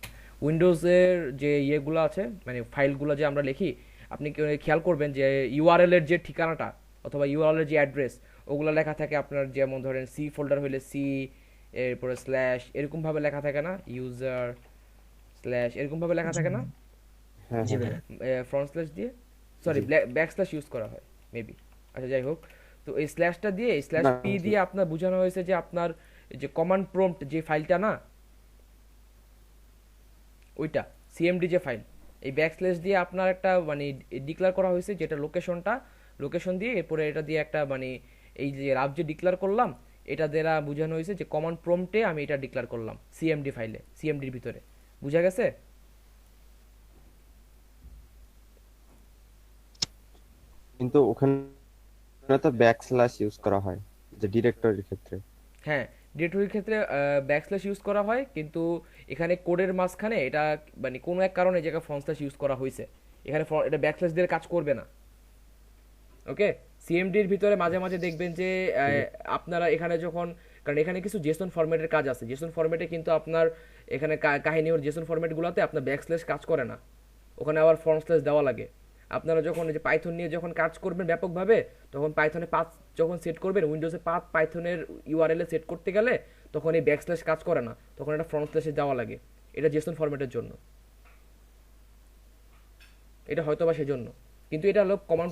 উইন্ডোজের যে ইয়েগুলো আছে, মানে ফাইলগুলো যে আমরা লিখি, আপনি খেয়াল করবেন যে ইউআরএল এর যে ঠিকানাটা অথবা ইউআরএল এর যে অ্যাড্রেস, ওগুলো লেখা থাকে আপনার, যেমন ধরেন সি ফোল্ডার হইলে সি, এরপরে স্ল্যাশ এরকম ভাবে লেখা থাকে না, ইউজার স্ল্যাশ এরকম ভাবে লেখা থাকে না, হ্যাঁ জি হ্যাঁ ভাইয়া। ফ্রন্ট স্ল্যাশ দিয়ে, সরি জি ব্যাক স্ল্যাশ ইউজ করা হয় মেবি। আচ্ছা যাই হোক, তো এই স্ল্যাশটা দিয়ে, এই স্ল্যাশ না পি জি দিয়ে আপনার বোঝানো হয়েছে যে আপনার এই যে কমান্ড প্রম্পট যে ফাইলটা না, ওইটা সিএমডি যে ফাইল, এই ব্যাকস্ল্যাশ দিয়ে আপনার একটা মানে ডিক্লেয়ার করা হয়েছে, যেটা লোকেশনটা, লোকেশন দিয়ে এরপরে এটা দিয়ে একটা মানে এই যে রাব যে ডিক্লেয়ার করলাম, এটা দ্বারা বোঝানো হয়েছে যে কমান্ড প্রম্পটে আমি এটা ডিক্লেয়ার করলাম সিএমডি ফাইলে, সিএমডির ভিতরে। বুঝা গেছে? কিন্তু ওখানে তো ব্যাকস্ল্যাশ ইউজ করা হয় যে ডিরেক্টরির ক্ষেত্রে। হ্যাঁ, ডিরেক্টরির ক্ষেত্রে ব্যাকস্ল্যাশ ইউজ করা হয়, কিন্তু এখানে কোডের মাঝখানে এটা মানে কোনো এক কারণে এই জায়গায় ফ্রন্ট স্ল্যাশ ইউজ করা হয়েছে। এখানে এটা ব্যাকস্ল্যাশ দিয়ে কাজ করবে না, ওকে। সিএমডির ভিতরে মাঝে মাঝে দেখবেন যে আপনারা এখানে যখন, কারণ এখানে কিছু জেসন ফরম্যাটের কাজ আছে, জেসন ফরম্যাটে কিন্তু আপনার এখানে কাহিনী ওর জেসন ফরম্যাটগুলোতে আপনার ব্যাকস্ল্যাশ কাজ করে না, ওখানে আবার ফ্রন্ট স্ল্যাশ দেওয়া লাগে। আপনারা যখন এই যে পাইথন নিয়ে যখন কাজ করবেন ব্যাপকভাবে, তখন পাইথনে পাথ যখন সেট করবেন, উইন্ডোজে পাথ পাইথনের ইউআরএল এ সেট করতে গেলে তখন এই ব্যাকস্ল্যাশ কাজ করে না, তখন এটা ফ্রন্ট স্ল্যাশে দেওয়া লাগে। এটা জেসন ফরম্যাটের জন্য, এটা হয়তো বা সেজন্য। কিন্তু এটা হলো কমান্ড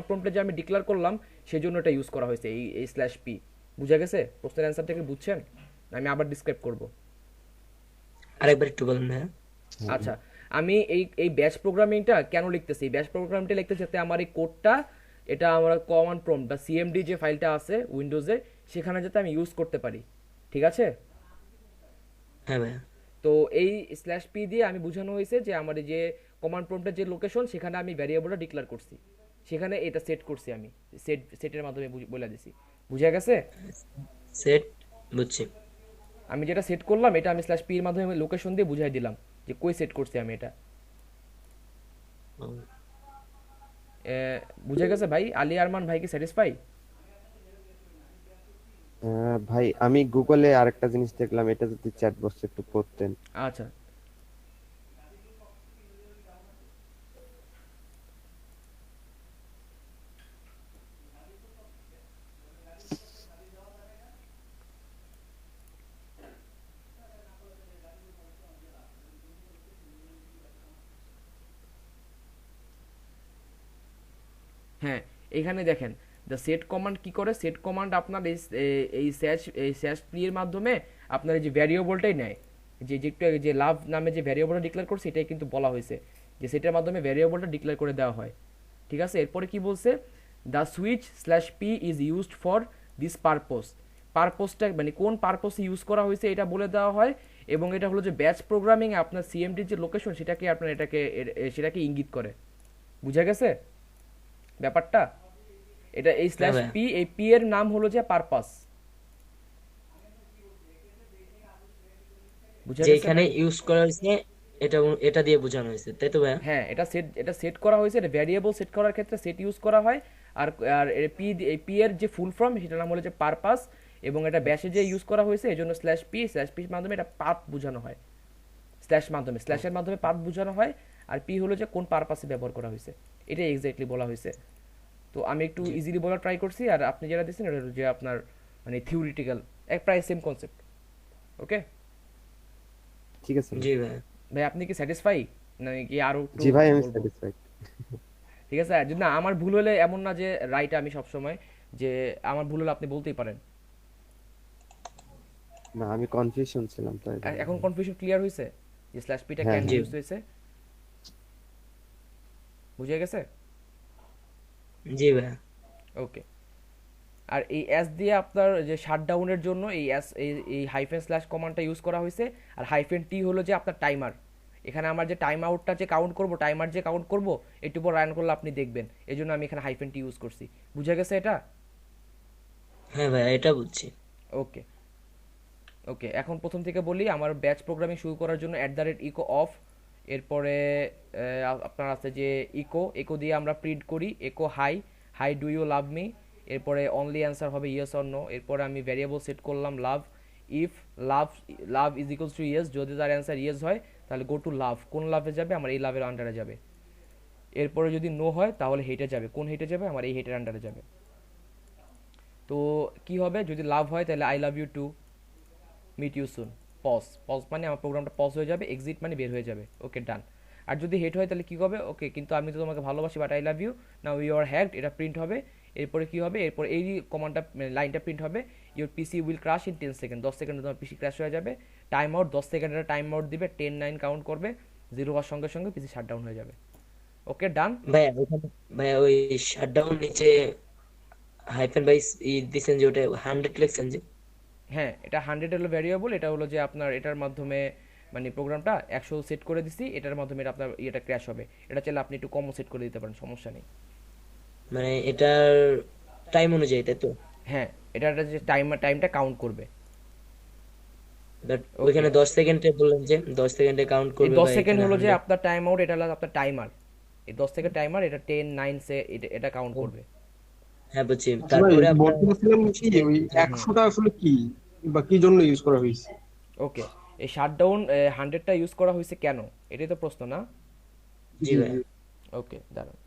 প্রম্পটে যে আমি ডিক্লেয়ার করলাম, সেজন্য এটা ইউজ করা হয়েছে, এই স্ল্যাশ পি। বুঝা গেছে? প্রশ্নের অ্যান্সারটা কি বুঝছেন? আমি আবার ডিসক্রাইব করব। আরেকবার একটু বলেন ভাইয়া। আচ্ছা, আমি এই ব্যাচ প্রোগ্রামিংটা কেন লিখতেছি, এই ব্যাচ প্রোগ্রামটা লিখতেছি যাতে আমার এই কোডটা, এটা আমরা কমান্ড প্রম্পট বা সিএমডি যে ফাইলটা আছে উইন্ডোজে, সেখানে যাতে আমি ইউজ করতে পারি, ঠিক আছে? হ্যাঁ ভাইয়া। তো এই স্ল্যাশ পি দিয়ে আমি বোঝানো হয়েছে যে আমার এই যে কমান্ড প্রম্পটের যে লোকেশন, সেখানে আমি ভ্যারিয়েবলটা ডিক্লেয়ার করছি, সেখানে এটা সেট করছি আমি, সেটের মাধ্যমে বলে দিছি। বুঝা গেছে? সেট, বুঝছি। আমি যেটা সেট করলাম, এটা আমি স্ল্যাশ পি এর মাধ্যমে লোকেশন দিয়ে বুঝাই দিলাম যে কই সেট করছি আমি এটা। ও, বুঝা গেছে ভাই? আলী আরমান ভাই কি স্যাটিসফাই? ভাই আমি গুগলে আরেকটা জিনিস দেখলাম, এটা যদি চ্যাট বক্সে একটু পড়তেন। আচ্ছা, হ্যাঁ, এখানে দেখেন দ্য সেট কমান্ড কি করে। সেট কমান্ড আপনার এই স্যাশ পি এর মাধ্যমে আপনার এই যে ভ্যারিয়েবলটাই নেয়, যে একটু আগে যে লাভ নামে যে ভ্যারিয়েবলটা ডিক্লেয়ার করছে, এটাই কিন্তু বলা হয়েছে যে সেটার মাধ্যমে ভ্যারিয়েবলটা ডিক্লেয়ার করে দেওয়া হয়, ঠিক আছে? এরপরে কি বলছে, the switch slash P is used for this purpose. পারপোজটা মানে কোন পারপোজে ইউজ করা হয়েছে এটা বলে দেওয়া হয়, এবং এটা হলো যে ব্যাচ প্রোগ্রামিং এ আপনার সিএমডির যে লোকেশন, সেটাকে আপনার সেটাকে ইঙ্গিত করে। বুঝা গেছে ব্যাপারটা? এটা এই হ্যাঁ স্ল্যাশ ভাইয়া। পি, এই পি এর নাম হলো যে পারপাস। বুঝা গেছে যেখানে ভাই? ইউজ করা হয়েছে, এটা এটা দিয়ে বোঝানো হয়েছে, তাই তো ভাইয়া? হ্যাঁ, এটা সেট করা হয়েছে, এটা ভ্যারিয়েবল সেট করার ক্ষেত্রে সেট ইউজ করা হয়। আর আর এই পি এর যে ফুল ফর্ম, সেটার নাম হলো যে পারপাস, এবং এটা ব্যাশে যে ইউজ করা হয়েছে, এজন্য স্ল্যাশ পির মাধ্যমে এটা পাথ বোঝানো হয়, স্ল্যাশের মাধ্যমে পাথ বোঝানো হয়। আর পি হলো যে কোন পারপাসে ব্যবহার করা হয়েছে, এটাই এক্স্যাক্টলি বলা হয়েছে। তো আমি একটু জি ইজিলি বলার ট্রাই করছি, আর আপনি যেটা দিচ্ছেন এটা হলো যে আপনার মানে থিওরিটিক্যাল, প্রায় সেম কনসেপ্ট, ওকে। ঠিক আছে ভাই। জি ভাইয়া। ভাই আপনি কি স্যাটিসফাই, নাকি আরো একটু জি ভাই আমি বলবো? স্যাটিসফাইড। ঠিক আছে, যদি না আমার ভুল হলে, এমন না যে রাইট আমি সব সময়, যে আমার ভুল হলে আপনি বলতেই পারেন। না আমি কনফিউশন ছিলাম তাই বললাম এখন ভাই। কনফিউশন ক্লিয়ার হয়েছে যে স্ল্যাশ পিটা হ্যাঁ কেন হ্যাঁ জি ইউজ হয়েছে? বুঝে গেছে? জি ভাইয়া। ওকে। আর এই এস দিয়ে আপনার যে শাটডাউনের জন্য এই এস এই হাইফেন স্ল্যাশ কমান্ডটা ইউজ করা হয়েছে। আর হাইফেন টি হলো যে আপনার টাইমার, এখানে আমার যে টাইম আউটটা যে কাউন্ট করব, টাইমার যে কাউন্ট করব, একটু পর রান করলে আপনি দেখবেন। এই জন্য আমি এখানে হাইফেন টি ইউজ করছি। বুঝা গেছে এটা? হ্যাঁ ভাই, এটা বুঝছি। ওকে ওকে, এখন প্রথম থেকে বলি। আমার ব্যাচ প্রোগ্রামিং শুরু করার জন্য ইকো অফ, এরপরে আপনার আছে যে ইকো দিয়ে আমরা প্রিন্ট করি echo hi, hi do you love me. এরপরে অনলি অ্যান্সার হবে ইয়েস অর নো। এরপরে আমি ভ্যারিয়েবল সেট করলাম love. If love love is equals to yes, যদি তার অ্যান্সার ইয়েস হয় তাহলে গো টু লাভ, কোন লাভে যাবে? আমার এই লাভের আন্ডারে যাবে। এরপরে যদি নো হয় তাহলে হেটে যাবে, কোন হেটে যাবে? আমার এই হেটের আন্ডারে যাবে। তো কি হবে যদি লাভ হয়? তাহলে I love you too, meet you soon. Pause, pause মানে আমার প্রোগ্রামটা পজ হয়ে যাবে, এক্সিট মানে বের হয়ে যাবে। ওকে ডান। আর যদি হেট হয় তাহলে কি হবে? ওকে কিন্তু আমি তো তোমাকে ভালোবাসি but I love you, now you are hacked, এটা প্রিন্ট হবে। এরপরে কি হবে? এরপর এই কমান্ডটা লাইনটা প্রিন্ট হবে, your PC will crash in 10 second, 10 সেকেন্ডে তোমার পিসি ক্র্যাশ হয়ে যাবে। টাইম আউট, 10 সেকেন্ডের টাইম আউট দিবে, 10 9 কাউন্ট করবে, 0 হওয়ার সঙ্গে সঙ্গে পিসি শাটডাউন হয়ে যাবে। ওকে ডান। ভাইয়া ওখানে, ভাইয়া ওই শাটডাউন নিচে হাইফেন ভাই দিছেন যে ওটা 100 লিখছেন যে। হ্যাঁ, এটা 100 হলো ভ্যারিয়েবল, এটা হলো যে আপনার এটার মাধ্যমে মানে প্রোগ্রামটা 100 সেট করে দিছি, এটার মাধ্যমে এটা আপনার ইয়েটা ক্র্যাশ হবে। এটা চাইলে আপনি একটু কমও সেট করে দিতে পারেন, সমস্যা নেই। মানে এটার টাইম অনুযায়ী, তাই তো? হ্যাঁ, এটা একটা যে টাইমটা কাউন্ট করবে। বাট ওকে, ওইখানে 10 সেকেন্ডে বললেন যে 10 সেকেন্ডে কাউন্ট এই করবে, 10 বা সেকেন্ড এখানে হলো যে 100। আপনার টাইম আউট, এটা হলো আপনার টাইমার। এই 10 সেকেন্ড টাইমার, এটা 10 9 সে এটা কাউন্ট করবে। হ্যাঁ বুঝছি। আচ্ছা ভাই, তারপরে আপনার বলতে চাচ্ছিলাম কি ওই হুম, 100টা আসলে কি বা কি জন্য ইউজ করা হয়েছে? ওকে। এই শাটডাউন 100টা ইউজ করা হয়েছে কেন, এটাই তো প্রশ্ন না? জি জি ভাই। জি। ওকে দাঁড়ান।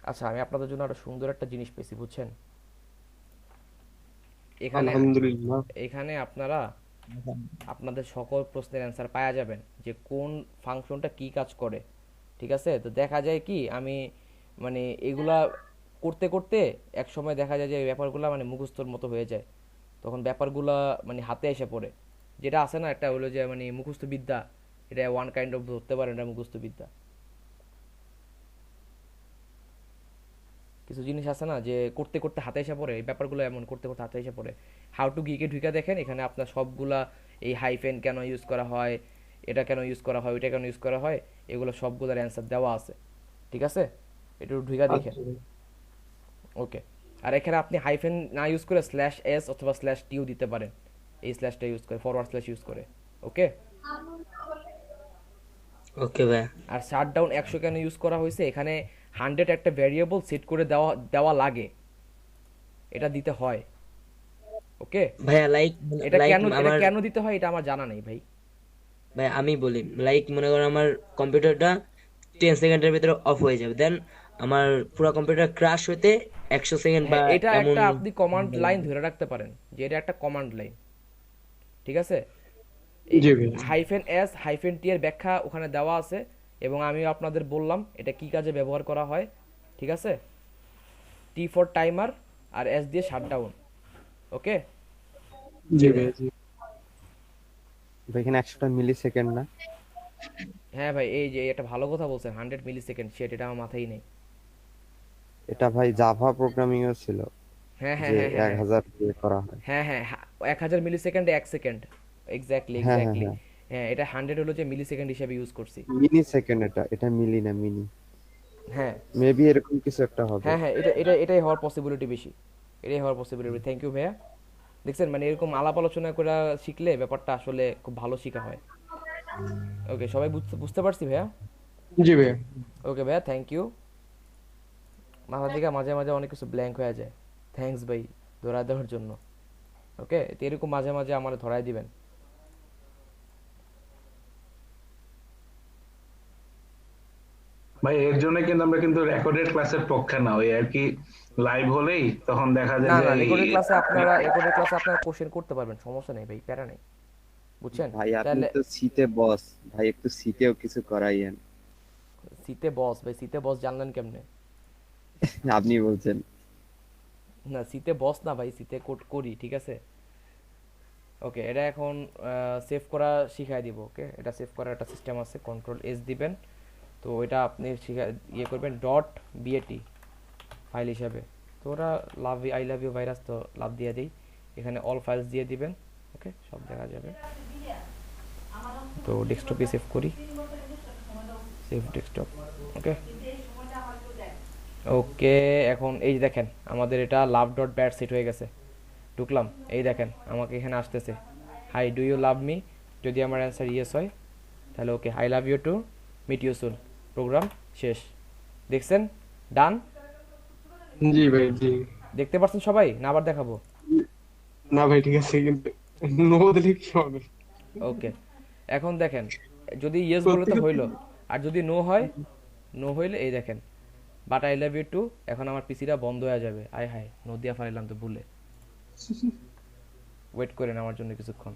আচ্ছা, আমি আপনাদের জন্য একটা সুন্দর একটা জিনিস পেয়েছি, বুঝছেন? এখানে আলহামদুলিল্লাহ। এখানে আপনারা আপনাদের সকল প্রশ্নের অ্যান্সার পাওয়া যাবেন, যে কোন ফাংশনটা কি কাজ করে। ঠিক আছে? তো দেখা যায় কি আমি মানে এগুলা করতে করতে এক সময় দেখা যায় যে এই ব্যাপারগুলা মানে মুখস্থর মতো হয়ে যায়। তখন ব্যাপারগুলা মানে হাতে এসে পড়ে। যেটা আছে না একটা হলো যে মানে মুখস্থ বিদ্যা, এটা ওয়ান কাইন্ড অফ ধরতে পারেন, এটা মুখস্থ বিদ্যা। কিছু জিনিস আছে না যে করতে করতে হাতে এসে পড়ে, এই ব্যাপারগুলো এমন করতে করতে হাতে এসে পড়ে। হাউ টু গিকে ঢুকে দেখেন, এখানে আপনার সবগুলা এই হাইফেন কেন ইউজ করা হয়, এটা কেন ইউজ করা হয়, ওইটা কেন ইউজ করা হয়, এগুলো সবগুলোর অ্যান্সার দেওয়া আছে। ঠিক আছে? একটু ঢুকা দেখেন। আচ্ছা ভাই। ওকে। আর এখানে আপনি হাইফেন না ইউজ করে স্ল্যাশ এস অথবা স্ল্যাশ টিও দিতে পারেন, এই স্ল্যাশটা ইউজ করে, ফরওয়ার্ড স্ল্যাশ ইউজ করে। ওকে। ওকে ভাই। আর শাটডাউন 100 কেন ইউজ করা হয়েছে? এখানে 100 একটা ভ্যারিয়েবল সেট করে দেওয়া দেওয়া লাগে, এটা দিতে হয়। ওকে। ভাইয়া লাইক, এটা লাইক কেন এটা আমার, কেন দিতে হয় এটা আমার জানা নেই ভাই। ভাই আমি বলি, লাইক মনে করেন আমার কম্পিউটারটা 10 সেকেন্ডের ভিতরে অফ হয়ে যাবে, দেন আমার পুরো কম্পিউটার ক্রাশ হতে 100 সেকেন্ড বা হ্যাঁ, এটা এমন। একটা আপনি কমান্ড লাইন ধরে রাখতে পারেন, যে এটা একটা কমান্ড লাইন। ঠিক আছে? এই জি ভাই। হাইফেন এস হাইফেন টি এর ব্যাখ্যা ওখানে দেওয়া আছে, এবং আমিও আপনাদের বললাম এটা কি কাজে ব্যবহার করা হয়। ঠিক আছে? টি ফর টাইমার, আর এস দিয়ে শাটডাউন। ওকে। জি ভাই জি। এখানে 100টা মিলি সেকেন্ড না? হ্যাঁ ভাই, এই যে একটা ভালো কথা বলছেন, 100 মিলি সেকেন্ড, সেটা এটা আমার মাথায় নেই। এটা ভাই জাভা প্রোগ্রামিং এও ছিল, হ্যাঁ হ্যাঁ যে হ্যাঁ হ্যাঁ হ্যাঁ 1000 দিয়ে করা হয়। হ্যাঁ হ্যাঁ 1000 মিলি সেকেন্ডে 1 সেকেন্ড। এক্স্যাক্টলি হ্যাঁ হ্যাঁ এক্স্যাক্টলি। হ্যাঁ, হ্যাঁ, এটা 100 হলো যে মিলি সেকেন্ড হিসেবে ইউজ করছি। মিনি সেকেন্ড, এটা মিলি না মিনি, হ্যাঁ মেবি এরকম কিছু একটা হবে। হ্যাঁ হ্যাঁ, এটাই হওয়ার পসিবিলিটি বেশি। এটাই হওয়ার পসিবিলিটি। থ্যাংক ইউ ভাইয়া। দেখছেন মানে এরকম আলাপ আলোচনা করে শিখলে ব্যাপারটা আসলে খুব ভালো শেখা হয়। ওকে, সবাই বুঝতে বুঝতে পারছি ভাইয়া? জি ভাই। ওকে ভাইয়া, থ্যাংক ইউ। মাথা থেকে মাঝে মাঝে অনেক কিছু ব্ল্যাঙ্ক হয়ে যায়। থ্যাঙ্কস ভাই ধরা দেওয়ার জন্য। ওকে, তো এরকম মাঝে মাঝে আমার ধরায় দিবেন। ভাই এর জন্য কিন্তু আমরা কিন্তু রেকর্ডেড ক্লাসের পক্ষে না, ওই আর কি লাইভ হলেই তখন দেখা যায় না যে না, রেকর্ডেড ক্লাসে আপনারা কোশ্চেন করতে পারবেন, সমস্যা নেই ভাই, প্যারা নেই। বুঝছেন? ভাই আপনি তাহলে তো সিতে বস, ভাই একটু সিতেও কিছু করাইয়েন। সিতে বস ভাই, সিতে বস জানলেন কেমনে? আপনি বলছেন। না সিতে বস না ভাই, সিতে কোড করি, ঠিক আছে। ওকে, এটা এখন সেভ করা শিখাই দিব। ওকে, এটা সেভ করার একটা সিস্টেম আছে, কন্ট্রোল এস দিবেন। তো এটা আপনি ইয়ে করবেন ডট বিএটি ফাইল হিসাবে। তো ওরা আই লাভ ইউ ভাইরাস, তো লাভ দিয়ে দিই, এখানে অল ফাইলস দিয়ে দিবেন। ওকে, সব দেখা যাবে। তো ডেস্কটপে সেভ করি, সেভ ডেস্কটপ। ওকে ওকে, এখন এই যে দেখেন আমাদের এটা লাভ ডট ব্যাট সেট হয়ে গেছে। ঢুকলাম, এই দেখেন আমাকে এখানে আসতেছে hi do you love me. যদি আমার অ্যান্সার ইয়েস হয় তাহলে okay, I love you too, meet you soon. Program শেষ। দেখছেন? ডান। জি ভাই, জি। দেখতে পাচ্ছেন সবাই, না আবার দেখাবো? না ভাই ঠিক আছে, কিন্তু নো দিলে কি হবে? ওকে, এখন দেখেন যদি ইয়েস বলে সত্যি তো সত্যি হইলো, আর যদি নো হয়, নো হইলে এই দেখেন but I love you too. এখন আমার পিসিটা বন্ধ হয়ে যাবে। আয় হায়, নো দিয়া ফাইলাম তো ভুলে। ওয়েট করেন আমার জন্য কিছুক্ষণ।